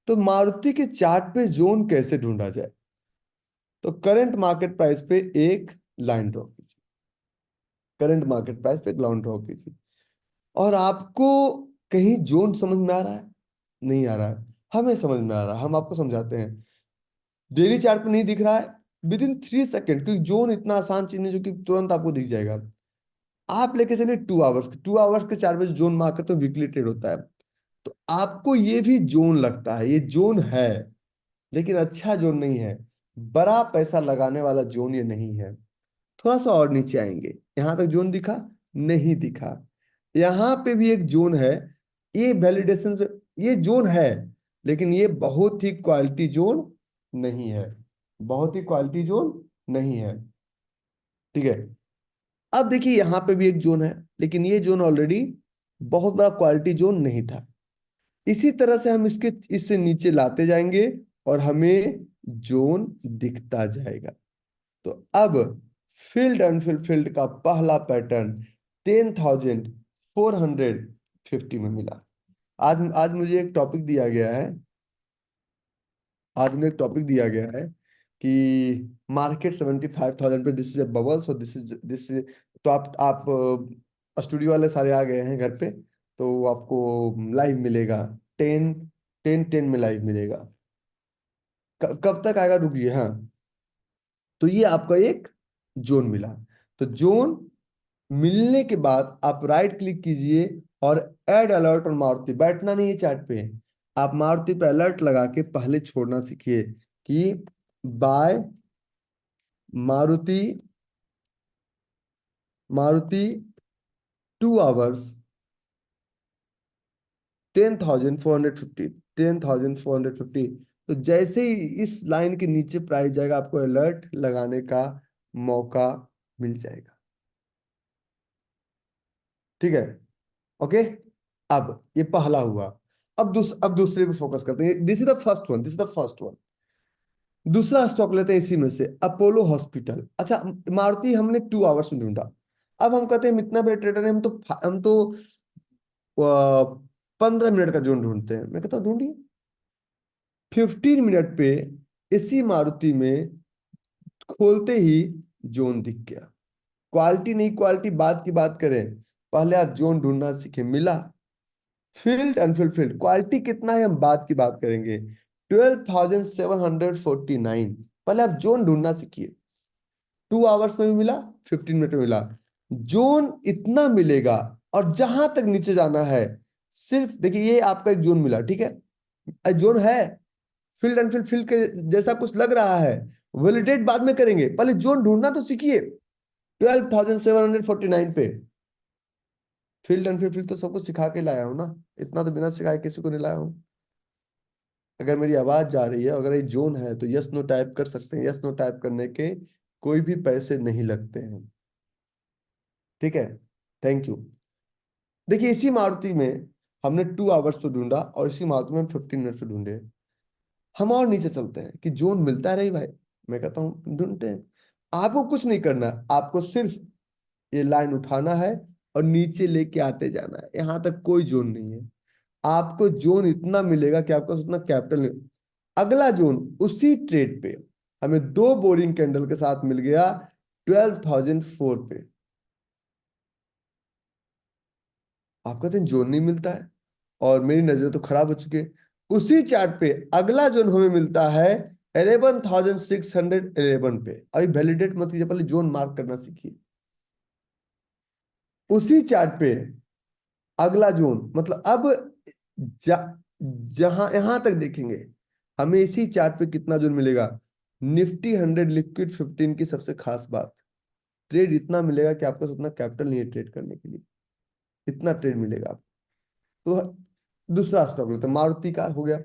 तो मारुति के चार्ट पे जोन कैसे ढूंढा जाए? तो करंट मार्केट प्राइस पे एक लाइन ड्रॉ कीजिए। करंट मार्केट प्राइस पे एक लाइन ड्रॉ कीजिए। और आपको कहीं जोन समझ में आ रहा है? नहीं आ रहा है? हमें समझ में आ रहा है, हम आपको समझाते हैं। डेली चार्ट पे नहीं दिख रहा है? विद इन 3 सेकेंड, क्योंकि जोन इतना आसान चीज है जो कि तुरंत आपको दिख जाएगा। आप लेके चलिए 2 आवर्स, 2 आवर्स के 4 बजे जोन मार्क करते, तो वीकली ट्रेड होता है। तो आपको ये भी जोन लगता है, ये जोन है, लेकिन अच्छा जोन नहीं है। बड़ा पैसा लगाने वाला जोन ये नहीं है। थोड़ा सा और नीचे आएंगे, यहां तक जोन दिखा? नहीं दिखा। यहां पे भी एक जोन है। ये वैलिडेशन से ये जोन है, लेकिन ये बहुत ही क्वालिटी जोन नहीं है। बहुत ही क्वालिटी जोन नहीं है। ठीक है। अब देखिए यहां पे भी एक जोन है, लेकिन ये जोन ऑलरेडी बहुत बड़ा क्वालिटी जोन नहीं था। इसी तरह से हम इसके इससे नीचे लाते जाएंगे और हमें जोन दिखता जाएगा। तो अब फील्ड अनफिल्ड फील्ड का पहला पैटर्न 10,450 में मिला। आज आज मुझे एक टॉपिक दिया गया है। आज में एक टॉपिक दिया गया है कि मार्केट 75,000 पे, this is a bubble, so this is. तो आप स्टूडियो वाले सारे आ गए हैं घर पे, तो आपको लाइव मिलेगा। 10 10 10 में लाइव मिलेगा। कब तक आएगा रुकिए। हाँ, तो ये आपका एक जोन मिला। तो जोन मिलने के बाद आप राइट क्लिक कीजिए और ऐड अलर्ट और मारुति। बैठना नहीं है चार्ट पे। आप मारुति पे अलर्ट लगा के पहले छोड़ना सीखिए कि बाय मारुति, मारुति 2 आवर्स 10,450, 10,450। तो जैसे ही इस लाइन के नीचे प्राइस जाएगा, आपको अलर्ट लगाने का मौका मिल जाएगा। ठीक है। ओके। अब ये पहला हुआ। अब दूसरे पे फोकस करते हैं। This is the first one, this is the first one. दूसरा स्टॉक लेते हैं इसी में से, अपोलो हॉस्पिटल। अच्छा, मारुति हमने 2 आवर्स में ढूंढा। अब हम कहते हैं हम इतना बड़े ट्रेडर हैं, हम तो 15 मिनट का जोन ढूंढते हैं। मैं कहता हूँ ढूंढिए। 15 मिनट पे इसी मारुति में खोलते ही जोन दिख गया। क्वालिटी नहीं क्वालिटी बात की बात करें, पहले आप जोन ढूंढना सीखे। मिला? फील्ड अनफिल्ड फील्ड क्वालिटी कितना है हम बात की बात करेंगे। 12,749। पहले आप जोन ढूंढना सीखिए। 2 आवर्स में भी मिला, 15 मिनट में मिला। जोन इतना मिलेगा, और जहां तक नीचे जाना है, सिर्फ देखिए ये आपका एक जोन मिला। ठीक है, जोन है। फील्ड अनफिल्ड फील्ड के जैसा कुछ लग रहा है, वैलिडेट बाद में करेंगे, पहले जोन ढूंढना तो सीखिए। 12,749 पे फील्ड एंड फील्ड तो सबको सिखा के लाया हूं ना। इतना तो बिना सिखाए किसी को नहीं लाया हूं। अगर मेरी आवाज जा रही है, अगर ये जोन है, तो यस नो टाइप कर सकते हैं। यस नो टाइप करने के कोई भी पैसे नहीं लगते हैं। ठीक है। Thank you. देखिए इसी मारुति में हमने 2 आवर्स तो ढूंढा, और इसी मारुति में हम 15 मिनट पे ढूंढे। हम और नीचे चलते हैं कि जोन मिलता है। रही भाई, मैं कहता हूँ ढूंढते हैं। आपको कुछ नहीं करना, आपको सिर्फ ये लाइन उठाना है और नीचे लेके आते जाना है। यहां तक कोई जोन नहीं है। आपको जोन इतना मिलेगा कि आपका उतना कैपिटल नहीं। अगला जोन उसी ट्रेड पे हमें 2 बोरिंग कैंडल के साथ मिल गया 12,004 पे। आप कहते हैं जोन नहीं मिलता है, और मेरी नजर तो खराब हो चुकी है। उसी चार्ट पे अगला जोन हमें मिलता है 11,611 पे। अभी वैलिडेट मत कीजिए, पहले जोन मार्क करना सीखिए। उसी चार्ट पे अगला जोन, मतलब अब जा, जहां यहां तक देखेंगे, हमें इसी चार्ट पे कितना जोन मिलेगा? निफ्टी 100 लिक्विड 15 की सबसे खास बात, ट्रेड इतना मिलेगा कि आपका उतना कैपिटल नहीं है ट्रेड करने के लिए, इतना ट्रेड मिलेगा आपको। तो दूसरा स्टॉक लेते हैं, मारुति का हो गया।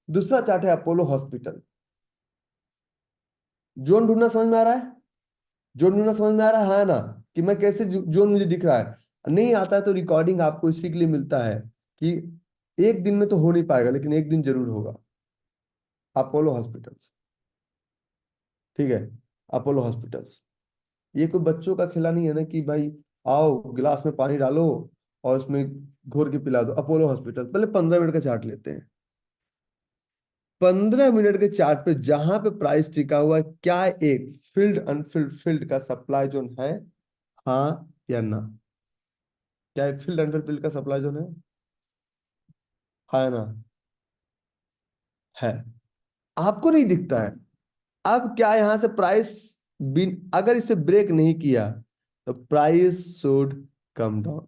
दूसरा चार्ट है अपोलो हॉस्पिटल। जोन ढूंढना समझ में आ रहा है? जोन ढूंढना समझ में आ रहा है ना, कि मैं कैसे जोन मुझे दिख रहा है। नहीं आता है तो रिकॉर्डिंग आपको इसी के लिए मिलता है कि एक दिन में तो हो नहीं पाएगा, लेकिन एक दिन जरूर होगा। अपोलो हॉस्पिटल्स, ठीक है, अपोलो हॉस्पिटल्स। ये कोई बच्चों का खिला नहीं है ना कि भाई आओ गिलास में पानी डालो और उसमें घोर के पिला दो। अपोलो हॉस्पिटल, पहले 15 मिनट का चार्ट लेते हैं। 15 मिनट के चार्ट पे जहां पे प्राइस टिका हुआ है, क्या एक फील्ड अनफिल्ड फील्ड का सप्लाई जोन है? हाँ या ना? क्या एक फील्ड अनफिल्ड फील्ड का सप्लाई जोन है? हाँ या ना? है। आपको नहीं दिखता है। अब क्या यहां से प्राइस बिन अगर इसे ब्रेक नहीं किया तो price should come down.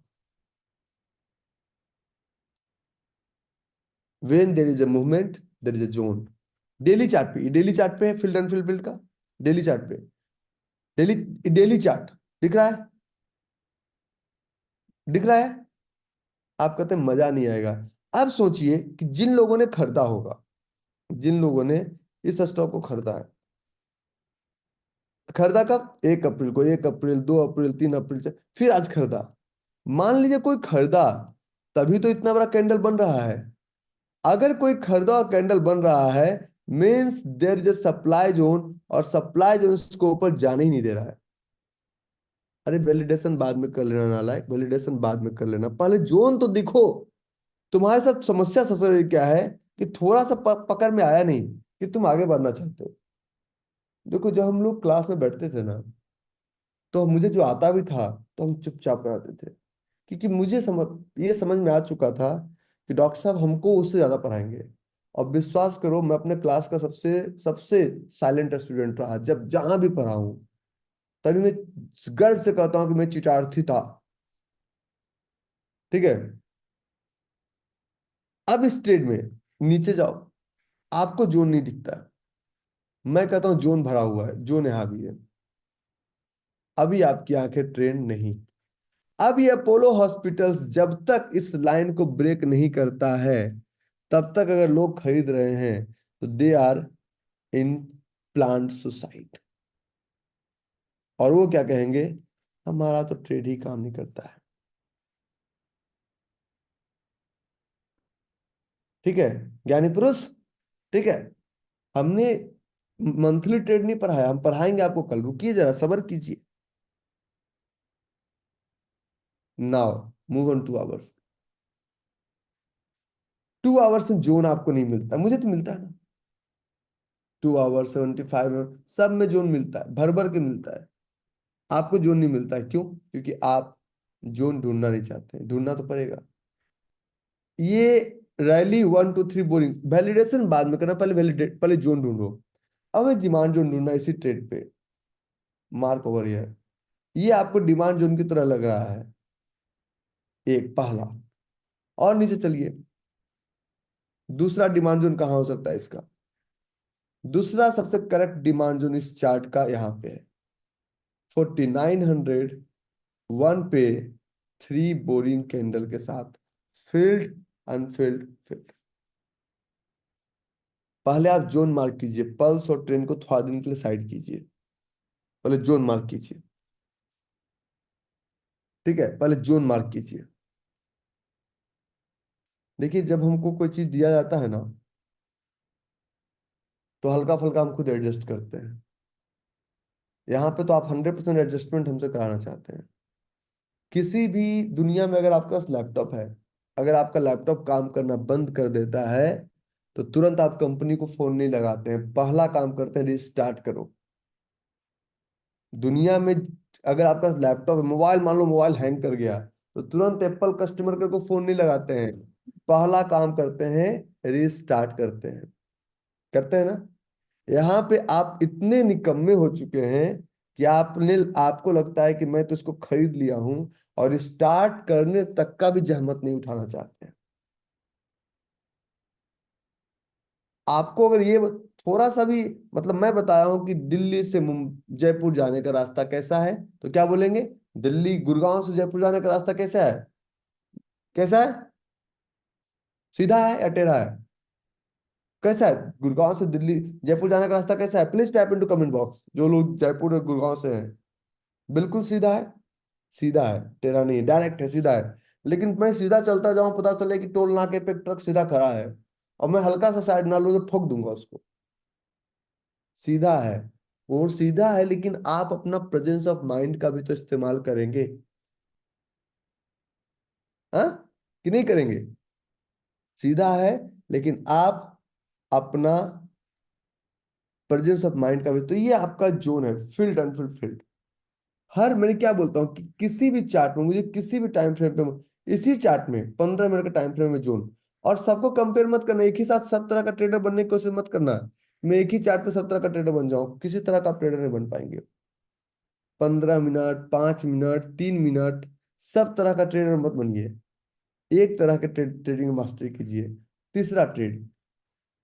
When there is a movement there is a zone. Daily chart पे, डेली चार्ट पे है फील्ड अनफिल्ड फील्ड का, डेली चार्ट पे, डेली डेली चार्ट दिख रहा है? दिख रहा है? आप कहते हैं मजा नहीं आएगा। अब सोचिए कि जिन लोगों ने खरीदा होगा, जिन लोगों ने इस स्टॉक को खरीदा है, खरीदा कब? 1 अप्रैल को, 1 अप्रैल, 2 अप्रैल, 3 अप्रैल, फिर आज खरीदा। मान लीजिए कोई खरीदा, तभी तो इतना बड़ा कैंडल बन रहा है। अगर कोई खरीदा और कैंडल बन रहा है, means there is a supply zone, और सप्लाई जोन इसको ऊपर जाने ही नहीं दे रहा है। अरे वैलिडेशन बाद में कर लेना नालायक, वैलिडेशन बाद में कर लेना, पहले जोन तो दिखो। तुम्हारे साथ समस्या सबसे बड़ी क्या है कि थोड़ा सा पकड़ में आया नहीं कि तुम आगे बढ़ना चाहते हो। देखो जब हम लोग क्लास में बैठते थे ना, तो मुझे जो आता भी था तो हम चुपचाप कराते थे, क्योंकि मुझे ये समझ में आ चुका था कि डॉक्टर साहब हमको उससे ज्यादा पढ़ाएंगे। और विश्वास करो, मैं अपने क्लास का सबसे सबसे साइलेंट स्टूडेंट रहा, जब जहां भी पढ़ा हूं। तभी मैं गर्व से कहता हूं कि मैं चिटार्थी था। ठीक है। अब इस ट्रेड में नीचे जाओ, आपको जोन नहीं दिखता है। मैं कहता हूं जोन भरा हुआ है, जोन यहाँ भी है। अभी आपकी आंखें ट्रेन नहीं। अब ये अपोलो हॉस्पिटल्स जब तक इस लाइन को ब्रेक नहीं करता है, तब तक अगर लोग खरीद रहे हैं तो they are in plant suicide. और वो क्या कहेंगे? हमारा तो ट्रेड ही काम नहीं करता है। ठीक है ज्ञानी पुरुष, ठीक है। हमने मंथली ट्रेड नहीं पढ़ाया, हम पढ़ाएंगे आपको कल, रुकिए जरा सब्र कीजिए। Now move on 2 hours. 2 hours में जोन आपको नहीं मिलता, मुझे तो मिलता है ना। 2 आवर 75 में सब में जोन मिलता है, भर भर के मिलता है। आपको जोन नहीं मिलता है, क्यों? क्योंकि आप जोन ढूंढना नहीं चाहते, ढूंढना तो पड़ेगा। ये रैली 1 2 3 बोरिंग, वैलिडेशन बाद में करना, पहले वैलिडेट, पहले जोन ढूंढो। अब मैं डिमांड जोन ढूंढना इसी ट्रेड पे, मार्क ओवर हियर। ये आपको डिमांड जोन की तरह लग रहा है, एक पहला। और नीचे चलिए, दूसरा डिमांड जोन कहाँ हो सकता है इसका? दूसरा सबसे करेक्ट डिमांड जोन इस चार्ट का यहाँ पे है, 4901 पे, 3 बोरिंग कैंडल के साथ, फील्ड अनफिल्ड फील्ड। पहले आप जोन मार्क कीजिए, पल्स और ट्रेन को थोड़ा दिन के लिए साइड कीजिए, पहले जोन मार्क कीजिए। ठीक है, पहले जोन मार्क कीजिए। देखिए जब हमको कोई चीज दिया जाता है ना, तो हल्का फुल्का हम खुद एडजस्ट करते हैं। यहाँ पे तो आप 100% एडजस्टमेंट हमसे कराना चाहते हैं। किसी भी दुनिया में अगर आपके पास लैपटॉप है, अगर आपका लैपटॉप काम करना बंद कर देता है, तो तुरंत आप कंपनी को फोन नहीं लगाते हैं, पहला काम करते हैं रिस्टार्ट करो। दुनिया में अगर आपका लैपटॉप है, मोबाइल मान लो मोबाइल हैंग कर गया, तो तुरंत एप्पल कस्टमर केयर को फोन नहीं लगाते हैं, पहला काम करते हैं रिस्टार्ट करते हैं। करते हैं ना? यहाँ पे आप इतने निकम्मे हो चुके हैं कि आपने आपको लगता है कि मैं तो इसको खरीद लिया हूं, और स्टार्ट करने तक का भी जहमत नहीं उठाना चाहते हैं। आपको अगर ये थोड़ा सा भी, मतलब मैं बताया हूं कि दिल्ली से जयपुर जाने का रास्ता कैसा है, तो क्या बोलेंगे? दिल्ली गुड़गांव से जयपुर जाने का रास्ता कैसा है? कैसा है? सीधा है या टेढ़ा है? कैसा है गुड़गांव से दिल्ली जयपुर जाने का रास्ता कैसा है? Please type into comment box जो लोग जयपुर और गुड़गांव से हैं। बिल्कुल सीधा है। सीधा है, टेढ़ा नहीं, डायरेक्ट है, सीधा है। लेकिन मैं सीधा चलता जाऊं, पता चले कि टोल नाके पे एक ट्रक सीधा खड़ा है और मैं हल्का सा साइड ना लूं तो ठोक दूंगा उसको। सीधा है। वो सीधा है, लेकिन आप अपना प्रेजेंस ऑफ माइंड का भी तो इस्तेमाल करेंगे। हाँ, कि नहीं करेंगे? सीधा है, लेकिन आप अपना प्रेजेंस ऑफ माइंड का भी, तो ये आपका जोन है, फील्ड अनफुलफिल्ड। हर, मैंने क्या बोलता हूँ कि किसी भी चार्ट में मुझे किसी भी टाइम फ्रेम पे, इसी चार्ट में 15 मिनट का टाइम फ्रेम में जोन, और सबको कंपेयर मत करना, एक ही साथ सब तरह का ट्रेडर बनने की कोशिश मत करना। मैं एक ही चार्ट पे सब तरह का ट्रेडर बन जाऊं, किसी तरह का आप ट्रेडर नहीं बन पाएंगे। 15 मिनट, 5 मिनट, 3 मिनट, सब तरह का ट्रेडर मत बनिए। एक तरह के ट्रेडिंग में मास्टरी कीजिए। तीसरा trade,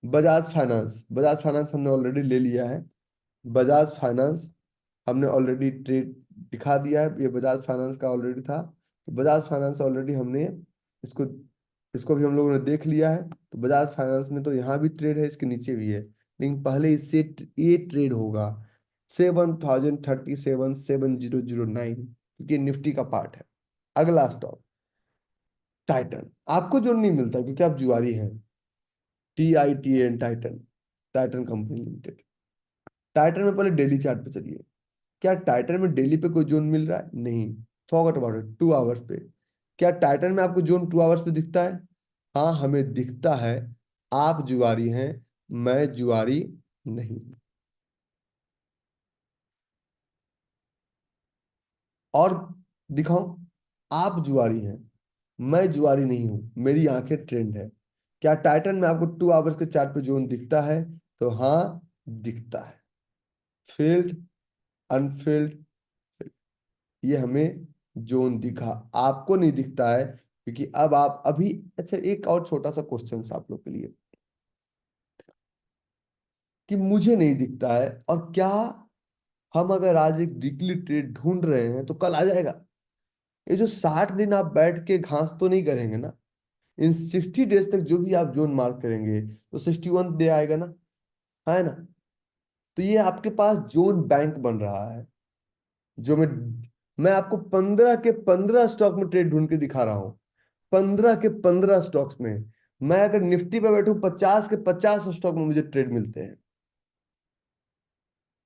Bajaj finance. Bajaj finance हमने ऑलरेडी ले लिया है। बजाज फाइनेंस हमने ऑलरेडी ट्रेड दिखा दिया है, ये बजाज फाइनेंस का ऑलरेडी था, तो बजाज फाइनेंस ऑलरेडी हमने इसको इसको भी हम लोगों ने देख लिया है। तो बजाज फाइनेंस में तो यहाँ भी ट्रेड है, इसके नीचे भी है, लेकिन पहले इससे ये ट्रेड होगा 7,037,7,009, क्योंकि निफ्टी का पार्ट है। अगला स्टॉक टाइटन। आपको जो नहीं मिलता क्योंकि आप जुआरी हैं। TITN, Titan, Titan company limited. Titan में पहले डेली चार्ट पे चलिए। क्या टाइटन में डेली पे कोई जोन मिल रहा है? नहीं। फॉरगेट अबाउट इट, 2 आवर्स पे। क्या टाइटन में आपको जोन 2 आवर्स पे दिखता है? हाँ, हमें दिखता है। आप जुआरी हैं, मैं जुआरी नहीं। और दिखाऊं? आप जुआरी हैं, मैं जुआरी नहीं हूं, मेरी आंखें ट्रेंड है। क्या टाइटन में आपको 2 आवर्स के चार्ट पे जोन दिखता है? तो हाँ, दिखता है। फील्ड, अनफील्ड, ये हमें जोन दिखा, आपको नहीं दिखता है क्योंकि अब आप अभी, अच्छा एक और छोटा सा क्वेश्चन आप लोग के लिए, कि मुझे नहीं दिखता है, और क्या हम अगर आज एक वीकली ट्रेड ढूंढ रहे हैं तो कल आ जाएगा? ये जो 60 दिन आप बैठ के घास तो नहीं करेंगे ना? इन 60 डेज तक जो भी आप जोन मार्क करेंगे तो 61 डे आएगा ना, है ना? तो ये आपके पास जोन बैंक बन रहा है। जो मैं आपको 15 के 15 स्टॉक में ट्रेड ढूंढ के दिखा रहा हूं। 15 के 15 स्टॉक्स में। मैं अगर निफ्टी पे बैठूं, 50 के 50 स्टॉक में मुझे ट्रेड मिलते हैं।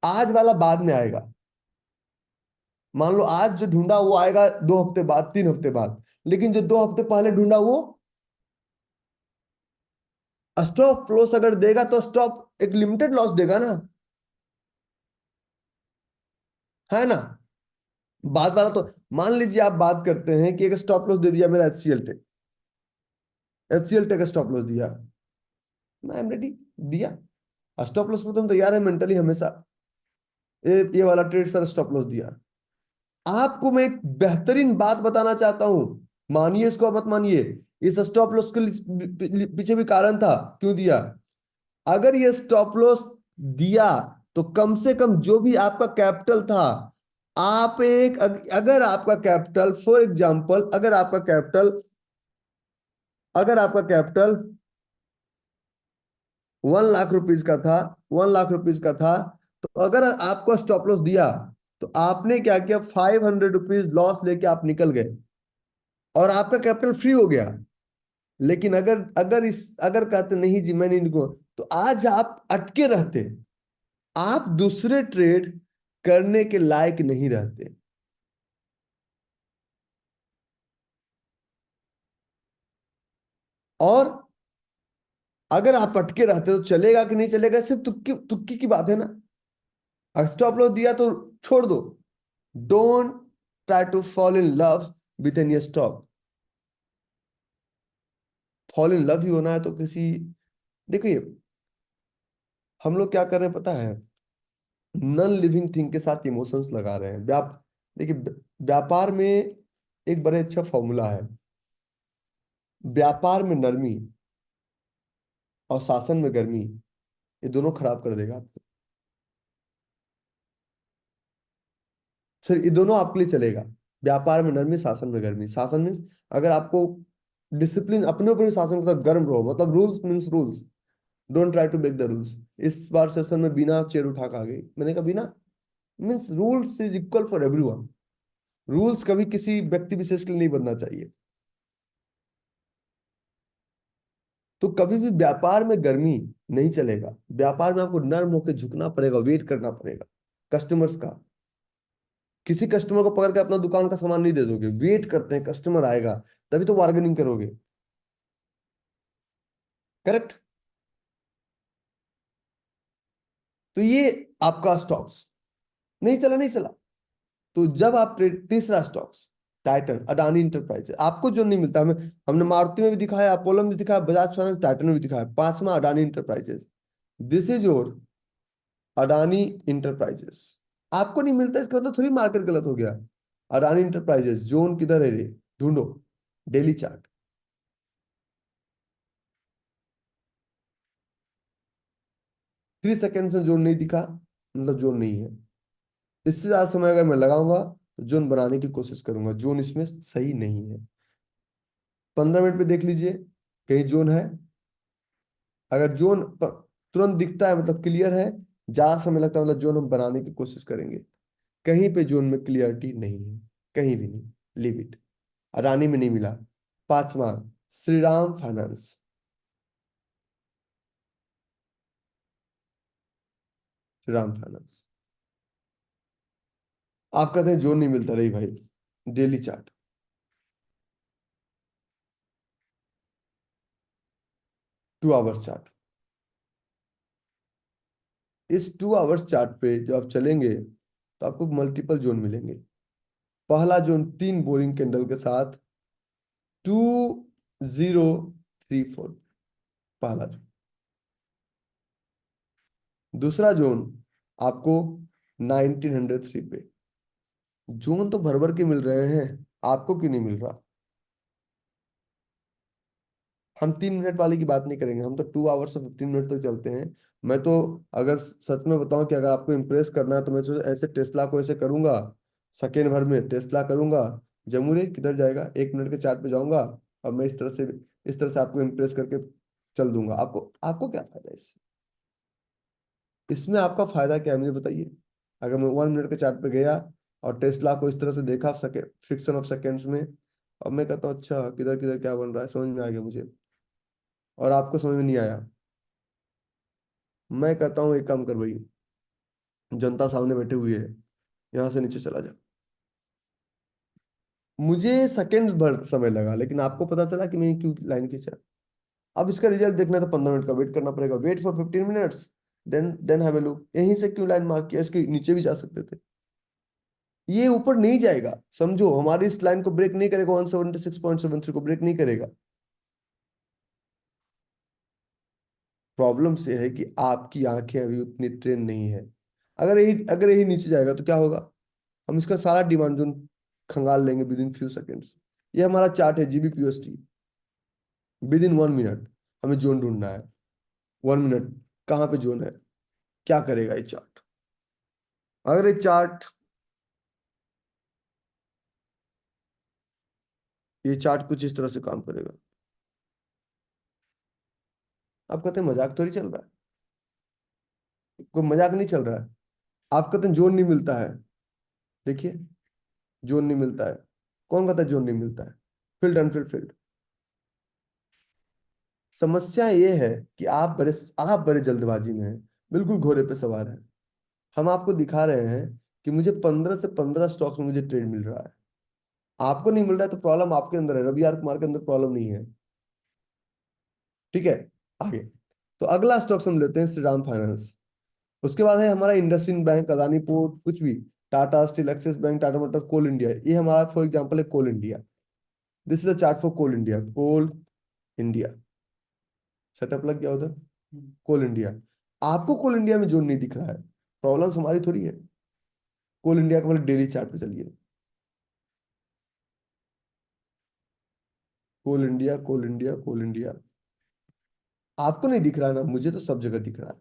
आज वाला बाद में आएगा। मान लो आज जो ढूंढा वो आएगा 2 हफ्ते बाद, 3 हफ्ते बाद, लेकिन जो 2 हफ्ते पहले ढूंढा वो स्टॉप लॉस अगर देगा तो स्टॉप एक लिमिटेड लॉस देगा ना, है ना? बाद वाला तो, मान लीजिए आप बात करते हैं कि एक स्टॉप लॉस दे दिया मेरा HCL tech. HCL tech stop loss दिया, मैं एम रेडी, दिया। स्टॉप लॉस पे तुम तैयार है मेंटली हमेशा। ये वाला ट्रेड सर स्टॉप लॉस दिया। आपको मैं एक बेहतरीन बात बताना चाहता हूं, मानिए इसको मत मानिए। इस स्टॉप लॉस के पीछे भी कारण था क्यों दिया। अगर ये स्टॉप लॉस दिया तो कम से कम जो भी आपका कैपिटल था, आप एक अगर आपका कैपिटल, फॉर एग्जांपल, अगर आपका कैपिटल 1 लाख रुपीज का था, 1 लाख रुपीज का था, तो अगर आपको स्टॉप लॉस दिया तो आपने क्या किया, 500 रुपीज लॉस लेके आप निकल गए और आपका कैपिटल फ्री हो गया। लेकिन अगर अगर कहते नहीं जी मैं नहीं निकलूं, तो आज आप अटके रहते, आप दूसरे ट्रेड करने के लायक नहीं रहते। और अगर आप अटके रहते तो चलेगा कि नहीं चलेगा, सिर्फ तुक्की तुक्की की बात है ना। स्टॉप लॉस दिया तो छोड़ दो। Don't try to fall in love with an stock. Fall in love ही होना है तो किसी, देखिए हम लोग क्या कर रहे हैं पता है, नॉन लिविंग थिंग के साथ इमोशंस लगा रहे हैं। देखिए व्यापार में एक बड़े अच्छा फॉर्मूला है। व्यापार में नरमी और शासन में गर्मी। ये दोनों खराब कर देगा आपको। सर ये दोनों आपके लिए चलेगा। व्यापार में नरमी, शासन में गर्मी। शासन मीन्स अगर आपको डिसिप्लिन, अपने ऊपर भी शासन के साथ गर्म रहो, मतलब rules means rules, don't try to break the rules. इस बार सेशन में बिना चेयर उठा के आ गई, मैंने कहा बिना, means rules is equal for everyone. Rules कभी किसी व्यक्ति विशेष के लिए नहीं बनना चाहिए। तो कभी भी व्यापार में गर्मी नहीं चलेगा। व्यापार में आपको नर्म होकर झुकना पड़ेगा, वेट करना पड़ेगा कस्टमर्स का। किसी कस्टमर को पकड़ के अपना दुकान का सामान नहीं दे दोगे, वेट करते हैं कस्टमर आएगा, तभी तो बार्गेनिंग करोगे। करेक्ट। तो ये आपका स्टॉक्स नहीं चला, नहीं चला। तो जब आप तीसरा स्टॉक्स, टाइटन, अडानी इंटरप्राइजेस, आपको जो नहीं मिलता, हमें हमने मारुति में भी दिखाया, अपोलो में भी दिखाया, बजाज फाइनेंस, टाइटन में भी दिखाया। पांचवा Adani enterprises, this is your Adani enterprises. आपको नहीं मिलता इसका मतलब थोड़ी मार्केट गलत हो गया। अडानी इंटरप्राइजेस जोन किधर है रे, ढूंढो। Daily chart. 3 सेकेंड में जोन नहीं दिखा, मतलब जोन नहीं है। इससे ज्यादा समय अगर मैं लगाऊंगा तो जोन बनाने की कोशिश करूंगा, जोन इसमें सही नहीं है। 15 मिनट पे देख लीजिए कहीं जोन है। अगर जोन तुरंत दिखता है मतलब क्लियर है, ज्यादा समय लगता है मतलब जोन हम बनाने की कोशिश करेंगे। कहीं पे जोन में क्लियरिटी नहीं है, कहीं भी नहीं। Leave it. अडानी में नहीं मिला। पांचवा, श्रीराम फाइनेंस। श्रीराम फाइनेंस, आप कहते हैं जोन नहीं मिलता, रही भाई। Daily chart, 2 hours chart. इस 2 आवर्स चार्ट पे जब आप चलेंगे तो आपको मल्टीपल जोन मिलेंगे। पहला जोन 3 बोरिंग कैंडल के साथ 2034, पहला जोन। दूसरा जोन आपको 1903 पे। जोन तो भर भर के मिल रहे हैं, आपको क्यों नहीं मिल रहा? हम 3 मिनट वाले की बात नहीं करेंगे, हम तो 2 आवर्स और 15 मिनट तक चलते हैं। मैं तो अगर सच में बताऊं कि अगर आपको इम्प्रेस करना है तो मैं तो ऐसे टेस्ला को ऐसे करूंगा, सेकेंड भर में टेस्ला करूंगा। जमूरे किधर जाएगा, 1 मिनट के चार्ट पे जाऊंगा और मैं इस तरह से आपको इम्प्रेस करके चल दूंगा। आपको आपको क्या फायदा है इससे? इसमें आपका फायदा क्या है मुझे बताइए। अगर मैं 1 मिनट के चार्ट पे गया और टेस्ला को इस तरह से देखा, फ्रिक्शन ऑफ सेकेंड्स में, और मैं कहता हूँ अच्छा किधर किधर क्या बन रहा है, समझ में आ गया मुझे, और आपको समझ में नहीं आया, मैं कहता हूँ एक काम कर भाई, जनता सामने बैठे हुए है, यहाँ से नीचे चला जा। मुझे सेकंड भर समय लगा, लेकिन आपको पता चला कि मैं क्यों लाइन खींचा। अब इसका रिजल्ट देखना है तो 15 मिनट का वेट करना पड़ेगा। Wait for 15 minutes, then have a look. यहीं से क्यों लाइन मार्क किया, इसके नीचे भी जा सकते थे। ये ऊपर नहीं जाएगा, समझो, हमारी इस लाइन को ब्रेक नहीं करेगा, 176.73 को ब्रेक नहीं करेगा। प्रॉब्लम से है कि आपकी आंखें अभी उतनी ट्रेन नहीं है। अगर यही नीचे जाएगा तो क्या होगा, हम इसका सारा डिमांड जोन खंगाल लेंगे विद इन फ्यू सेकेंड्स। ये हमारा चार्ट है GBPUSD। विद इन 1 मिनट हमें जोन ढूंढना है। 1 मिनट, कहाँ पे जोन है, क्या करेगा ये चार्ट? अगर ये चार्ट कुछ इस तरह से काम करेगा। आप कहते हैं मजाक थोड़ी चल रहा है, कोई मजाक नहीं चल रहा है। आप कहते हैं जोन नहीं मिलता है, देखिए, जोन नहीं मिलता है। कौन कहता है जोन नहीं मिलता है? Field unfilled field. समस्या ये है कि आप बड़े जल्दबाजी में हैं, बिल्कुल घोड़े पे सवार हैं। हम आपको दिखा रहे हैं कि मुझे 15 से 15 स्टॉक्स में मुझे ट्रेड मिल रहा है। आपको नहीं मिल रहा है तो प्रॉब्लम आपके अंदर है, रवि आर कुमार के अंदर प्रॉब्लम नहीं है। ठीक है, आगे। तो अगला स्टॉक्स हम लेते हैं श्रीराम फाइनेंस। उसके बाद है हमारा इंडसइंड बैंक, अदानी पोर्ट, कुछ भी, Tata Steel, Axis Bank, Tata Motor, Coal India. ये हमारा फॉर एग्जांपल है Coal India. This is the chart for Coal India. Coal India setup लग गया उधर। कोल इंडिया, आपको कोल इंडिया में जोन नहीं दिख रहा है, प्रॉब्लम हमारी थोड़ी है। कोल इंडिया का मतलब डेली चार्ट पे चलिए। कोल India, Coal India, Coal India, आपको नहीं दिख रहा है ना, मुझे तो सब जगह दिख रहा है।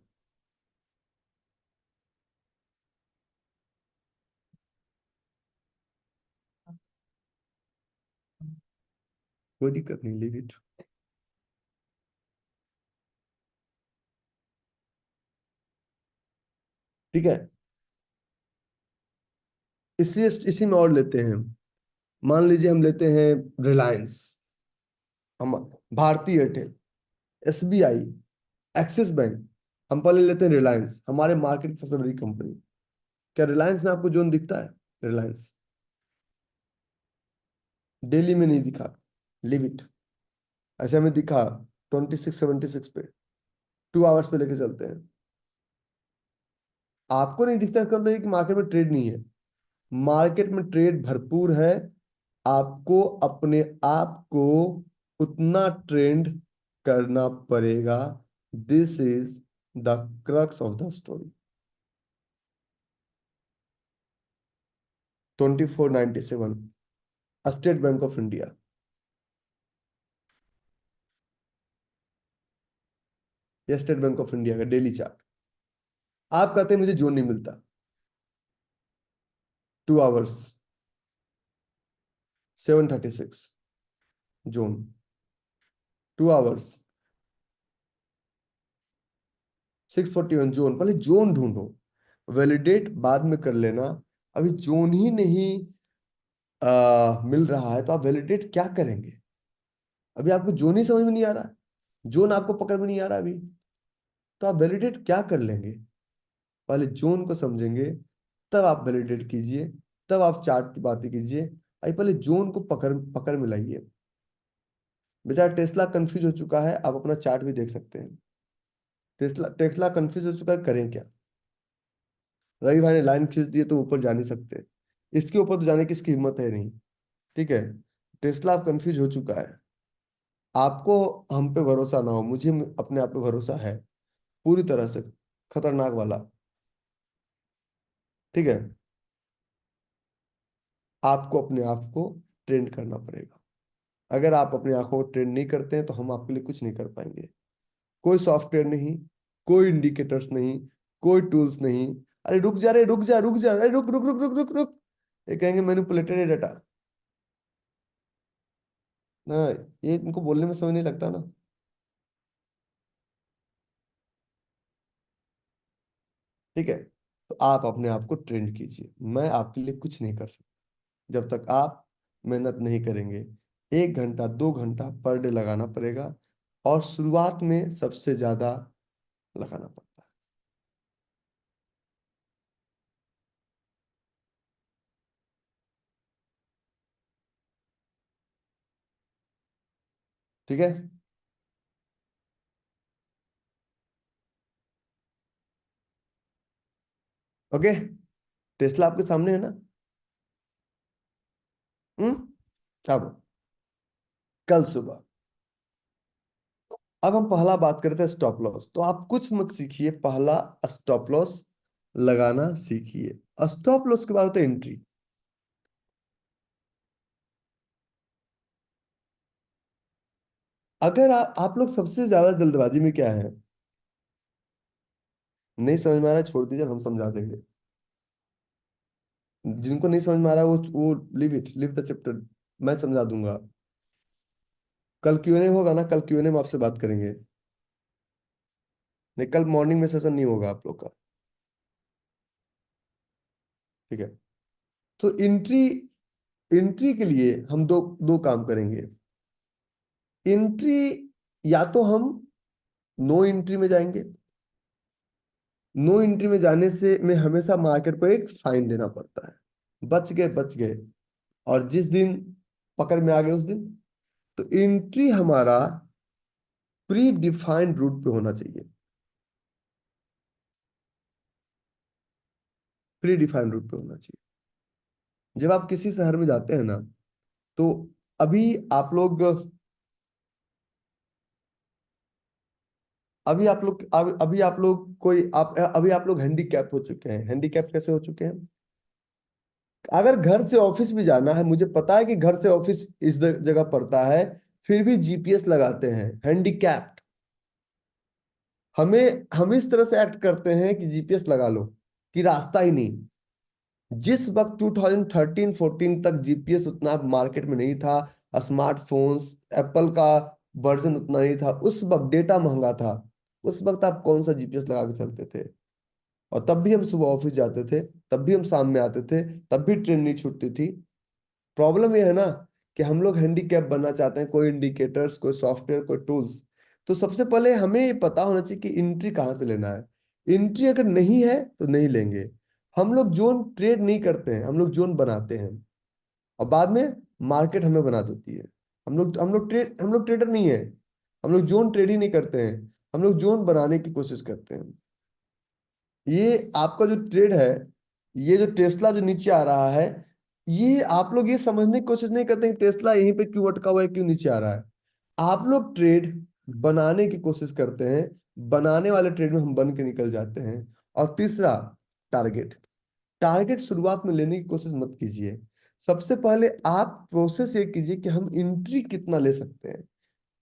कोई दिक्कत नहीं, लीव इट। ठीक है। इसी इसी में और लेते हैं। मान लीजिए हम लेते हैं रिलायंस, हम भारती एयरटेल, एसबीआई, एक्सिस बैंक। हम पहले लेते हैं रिलायंस, हमारे मार्केट की सबसे बड़ी कंपनी। क्या रिलायंस में आपको जोन दिखता है? रिलायंस दिल्ली में नहीं दिखा, लिव इट। ऐसे हमें दिखा 2676 पे, 2 आवर्स पे लेके चलते हैं। आपको नहीं दिखता, इसका मतलब है कि मार्केट में ट्रेड नहीं है। मार्केट में ट्रेड भरपूर है। आपको अपने आप को उतना ट्रेंड करना पड़ेगा। This is the crux of the story. 2497, state bank of India. या स्टेट बैंक ऑफ इंडिया का डेली चार्ट। आप कहते हैं मुझे जोन नहीं मिलता। 2 आवर्स, 736 जोन। 2 hours, 641 zone. पहले जोन ढूंढो, वैलिडेट बाद में कर लेना। अभी जोन ही नहीं मिल रहा है तो आप वैलिडेट क्या करेंगे? अभी आपको जोन ही समझ में नहीं आ रहा, जोन आपको पकड़ में नहीं आ रहा अभी, तो आप वैलिडेट क्या कर लेंगे? पहले जोन को समझेंगे, तब आप वैलिडेट कीजिए, तब आप चार्ट की बातें कीजिए। अभी पहले जोन को पकड़ पकड़ में लाइए। बेचारा टेस्ला कंफ्यूज हो चुका है, आप अपना चार्ट भी देख सकते हैं। टेस्ला टेस्ला कंफ्यूज हो चुका है, करें क्या? रवि भाई ने लाइन खींच दी है तो ऊपर जा नहीं सकते, इसके ऊपर तो जाने की इसकी हिम्मत है नहीं। ठीक है, टेस्ला आप कंफ्यूज हो चुका है। आपको हम पे भरोसा ना हो, मुझे अपने आप पे भरोसा है पूरी तरह से, खतरनाक वाला। ठीक है, आपको अपने आप को ट्रेंड करना पड़ेगा। अगर आप अपने आंखों को ट्रेंड नहीं करते हैं तो हम आपके लिए कुछ नहीं कर पाएंगे। कोई सॉफ्टवेयर नहीं, कोई इंडिकेटर्स नहीं, कोई टूल्स नहीं। अरे रुक जा रे, रुक जा, रुक जा, अरे रुक रुक रुक रुक रुक रुक। ये कहेंगे मैनिपुलेटेड डाटा ना, ये इनको बोलने में समय नहीं लगता ना। ठीक है, तो आप अपने आप को ट्रेंड कीजिए, मैं आपके लिए कुछ नहीं कर सकता जब तक आप मेहनत नहीं करेंगे। 1 घंटा 2 घंटा पर डे लगाना पड़ेगा, और शुरुआत में सबसे ज्यादा लगाना पड़ता है। ठीक है। ओके, टेस्ला आपके सामने है ना? हम्म। अब कल सुबह, अब हम पहला बात करते हैं स्टॉप लॉस। तो आप कुछ मत सीखिए, पहला स्टॉप लॉस लगाना सीखिए। स्टॉप लॉस के बाद होता है एंट्री। अगर आप लोग सबसे ज्यादा जल्दबाजी में क्या है, नहीं समझ में आ रहा है छोड़ दीजिए, हम समझा देंगे। जिनको नहीं समझ में आ रहा है वो live it, live the chapter, मैं समझा दूंगा। कल क्यूएनए होगा ना, कल क्यूएनए में आपसे बात करेंगे। नहीं, कल मॉर्निंग में सेशन नहीं होगा आप लोग का। ठीक है, तो एंट्री, एंट्री के लिए हम दो दो काम करेंगे। एंट्री, या तो हम नो एंट्री में जाएंगे। नो एंट्री में जाने से में हमेशा मार्केट को एक फाइन देना पड़ता है। बच गए, बच गए। और जिस दिन पकड़ में आ गए उस दिन, तो एंट्री हमारा प्री डिफाइंड रूट पे होना चाहिए। प्री डिफाइंड रूट पे होना चाहिए। जब आप किसी शहर में जाते हैं ना, तो अभी आप लोग अभी आप लोग कोई आप अभी आप लोग हैंडीकैप हो चुके हैं। हैंडीकैप कैसे हो चुके हैं? अगर घर से ऑफिस भी जाना है, मुझे पता है कि घर से ऑफिस इस जगह पड़ता है, फिर भी जीपीएस लगाते हैं। हैंडीकैप्ड। हम इस तरह से एक्ट करते हैं कि जीपीएस लगा लो, कि रास्ता ही नहीं। जिस वक्त 2013-14 तक जीपीएस उतना मार्केट में नहीं था, स्मार्टफोन्स, एप्पल का वर्जन उतना नहीं था, उस वक्त डेटा महंगा था, उस वक्त आप कौन सा जीपीएस लगा के चलते थे? और तब भी हम सुबह ऑफिस जाते थे, तब भी हम शाम में आते थे, तब भी ट्रेन नहीं छूटती थी। प्रॉब्लम ये है ना कि हम लोग हैंडीकैप बनना चाहते हैं, कोई इंडिकेटर्स, कोई सॉफ्टवेयर, कोई टूल्स। तो सबसे पहले हमें ये पता होना चाहिए कि एंट्री कहाँ से लेना है। एंट्री अगर नहीं है तो नहीं लेंगे। हम लोग जोन ट्रेड नहीं करते हैं, हम लोग जोन बनाते हैं, और बाद में मार्केट हमें बना देती है। हम लोग ट्रेडर नहीं है। हम लोग जोन ट्रेड ही नहीं करते हैं, हम लोग जोन बनाने की कोशिश करते हैं। ये आपका जो ट्रेड है, ये जो टेस्ला जो नीचे आ रहा है, ये आप लोग ये समझने की कोशिश नहीं करते कि टेस्ला यहीं पे क्यों अटका हुआ है, क्यों नीचे आ रहा है। आप लोग ट्रेड बनाने की कोशिश करते हैं, बनाने वाले ट्रेड में हम बन के निकल जाते हैं। और तीसरा, टारगेट। टारगेट शुरुआत में लेने की कोशिश मत कीजिए। सबसे पहले आप प्रोसेस ये कीजिए कि हम एंट्री कितना ले सकते हैं।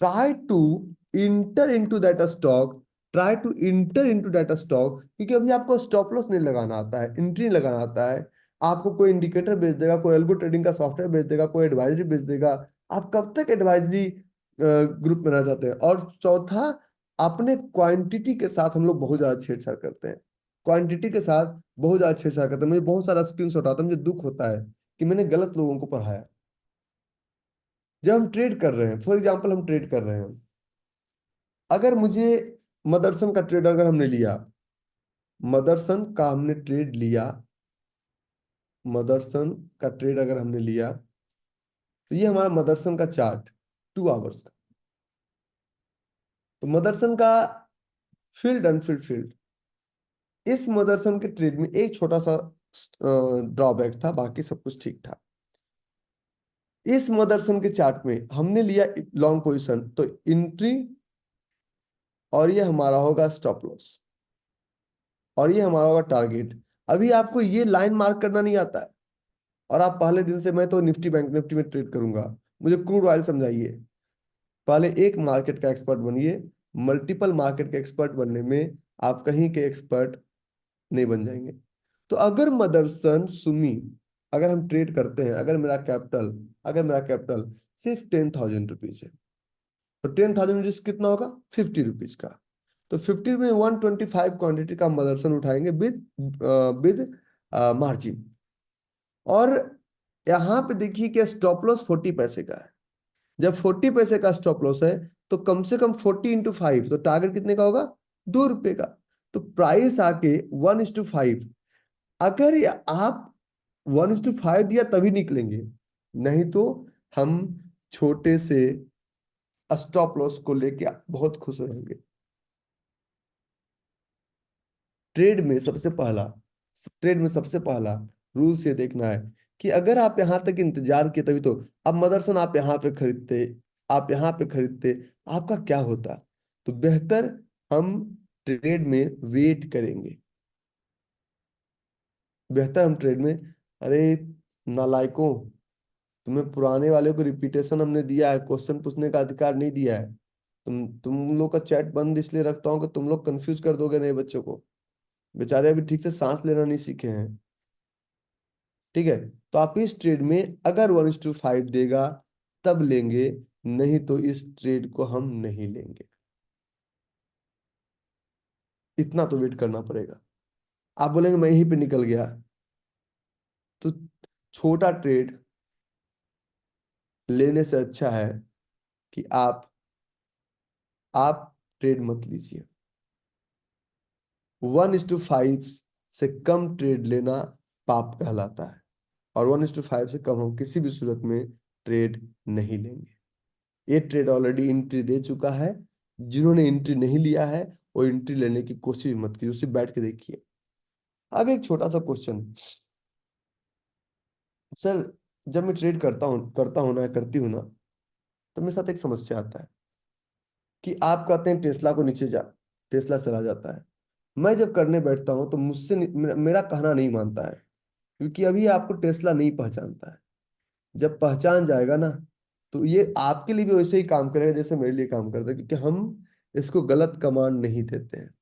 Try to enter into that stock, try to enter into that stock, क्योंकि अभी आपको स्टॉप लॉस नहीं लगाना आता है, एंट्री नहीं लगाना आता है। आपको कोई इंडिकेटर बेच देगा, कोई एल्गो ट्रेडिंग का सॉफ्टवेयर बेच देगा, कोई एडवाइजरी बेच देगा। आप कब तक एडवाइजरी ग्रुप में रह जाते हैं? और चौथा, अपने क्वांटिटी के साथ हम लोग बहुत ज्यादा छेड़छाड़ करते हैं। क्वांटिटी के साथ बहुत ज्यादा छेड़छाड़ करते हैं। मुझे बहुत सारा स्क्रीनशॉट आता है, मुझे दुख होता है कि मैंने गलत लोगों को पढ़ाया। जब हम ट्रेड कर रहे हैं, फॉर एग्जाम्पल हम ट्रेड कर रहे हैं, अगर मुझे मदरसन का ट्रेड अगर हमने लिया, मदरसन का हमने ट्रेड लिया, मदरसन का ट्रेड अगर हमने लिया, तो ये हमारा मदरसन का चार्ट 2 आवर्स का। तो मदरसन का फील्ड अनफील्ड फील्ड, इस मदरसन के ट्रेड में एक छोटा सा ड्रॉबैक था, बाकी सब कुछ ठीक था। इस मदरसन के चार्ट में हमने लिया लॉन्ग पोजीशन, तो एंट्री, और ये हमारा होगा स्टॉप लॉस, और ये हमारा होगा टारगेट। अभी आपको ये लाइन मार्क करना नहीं आता है, और आप पहले दिन से, मैं तो निफ्टी बैंक निफ्टी में ट्रेड करूंगा, मुझे क्रूड ऑयल समझाइए। पहले एक मार्केट का एक्सपर्ट बनिए। मल्टीपल मार्केट के एक्सपर्ट बनने में आप कहीं के एक्सपर्ट नहीं बन जाएंगे। तो अगर मदरसन सुमी, अगर हम ट्रेड करते हैं, अगर मेरा कैपिटल सिर्फ 10,000 रुपीज है, तो 10,000 रुपीज कितना होगा? 50 रुपीज का। तो 50 में 125 क्वांटिटी का मदरसन उठाएंगे विद विद मार्जिन। और यहाँ पे देखिए कि स्टॉप लॉस 40 पैसे का है। जब 40 पैसे का स्टॉप लॉस है, तो कम से कम 40 × 5, तो टारगेट कितने का होगा? 2 रुपए का। तो प्राइस आके 1:5। अगर आप 1:5 दिया तभी निकलेंगे, नहीं तो हम छोटे से स्टॉप लॉस को लेके बहुत खुश रहेंगे। ट्रेड में सबसे पहला ट्रेड में सबसे पहला रूल्स ये देखना है कि अगर आप यहां तक इंतजार किए तभी तो। अब मदरसन आप यहाँ पे खरीदते, आप यहाँ पे खरीदते, आपका क्या होता? तो बेहतर हम ट्रेड में वेट करेंगे। बेहतर हम ट्रेड में, अरे नालायकों, तुम्हें पुराने वाले को रिपीटेशन हमने दिया है, क्वेश्चन पूछने का अधिकार नहीं दिया है। तुम लोग का चैट बंद इसलिए रखता हूँ कि तुम लोग कंफ्यूज कर दोगे नए बच्चों को। बेचारे अभी ठीक से सांस लेना नहीं सीखे हैं। ठीक है, तो आप इस ट्रेड में अगर 1:5 देगा तब लेंगे, नहीं तो इस ट्रेड को हम नहीं लेंगे। इतना तो वेट करना पड़ेगा। आप बोलेंगे मैं यहीं पे निकल गया, तो छोटा ट्रेड लेने से अच्छा है कि आप ट्रेड मत लीजिए। 1:5 से कम ट्रेड लेना पाप कहलाता है, और 1:5 से कम हम किसी भी सूरत में ट्रेड नहीं लेंगे। ये ट्रेड ऑलरेडी एंट्री दे चुका है। जिन्होंने एंट्री नहीं लिया है, वो एंट्री लेने की कोशिश मत कीजिए, उसे बैठ के देखिए। अब एक छोटा सा क्वेश्चन, सर, जब मैं ट्रेड करता हूँ ना, करती हूँ ना, तो मेरे साथ एक समस्या आता है कि आप कहते हैं टेस्ला को नीचे जा, टेस्ला चला जाता है। मैं जब करने बैठता हूँ तो मेरा कहना नहीं मानता है, क्योंकि अभी आपको टेस्ला नहीं पहचानता है। जब पहचान जाएगा ना, तो ये आपके लिए भी वैसे ही काम करेगा जैसे मेरे लिए काम करता है, क्योंकि हम इसको गलत कमांड नहीं देते हैं।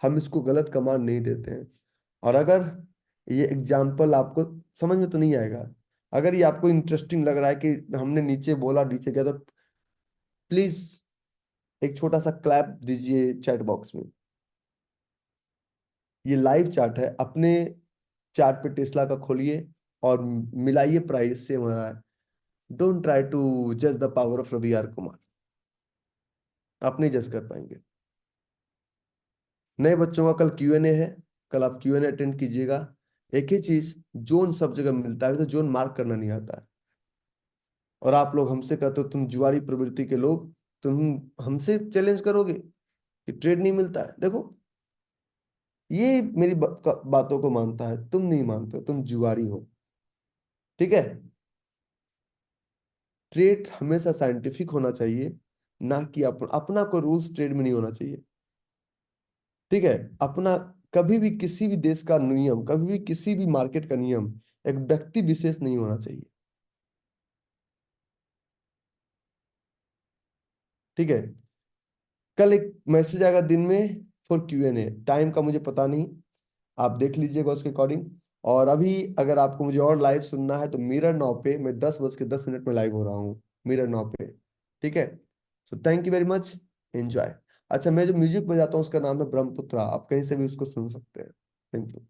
हम इसको गलत कमांड नहीं देते हैं। और अगर ये एग्जाम्पल आपको समझ में तो नहीं आएगा, अगर ये आपको इंटरेस्टिंग लग रहा है कि हमने नीचे बोला नीचे गया, तो प्लीज एक छोटा सा क्लैप दीजिए चैट बॉक्स में। ये लाइव चार्ट है, अपने चार्ट पे टेस्ला का खोलिए और मिलाइए प्राइस से हमारा। डोंट ट्राई टू जज the power of Ravi R Kumar, आप नहीं जज कर पाएंगे। नए बच्चों का कल क्यूएनए है, कल आप क्यूएनए अटेंड कीजिएगा। एक ही चीज, जोन सब जगह मिलता है, तो जोन मार्क करना नहीं आता है। और आप लोग हमसे कहते हो तुम जुआरी प्रवृत्ति के लोग, तुम हमसे चैलेंज करोगे कि ट्रेड नहीं मिलता है। देखो, ये मेरी बातों को मानता है, तुम नहीं मानते हो, तुम जुआरी हो। ठीक है। ट्रेड हमेशा साइंटिफिक होना चाहिए, ना कि अपना कोई रूल्स ट्रेड में नहीं होना चाहिए। ठीक है। अपना कभी भी किसी भी देश का नियम, कभी भी किसी भी मार्केट का नियम एक व्यक्ति विशेष नहीं होना चाहिए। ठीक है। कल एक मैसेज आएगा दिन में फॉर क्यूएनए, टाइम का मुझे पता नहीं, आप देख लीजिएगा उसके अकॉर्डिंग। और अभी अगर आपको मुझे और लाइव सुनना है तो मिरर 9 पे मैं 10:10 में लाइव हो रहा हूँ, मिरर 9 पे। ठीक है। So thank you very much, enjoy. अच्छा, मैं जो म्यूजिक बजाता हूँ उसका नाम है ब्रह्मपुत्रा, आप कहीं से भी उसको सुन सकते हैं। Thank you.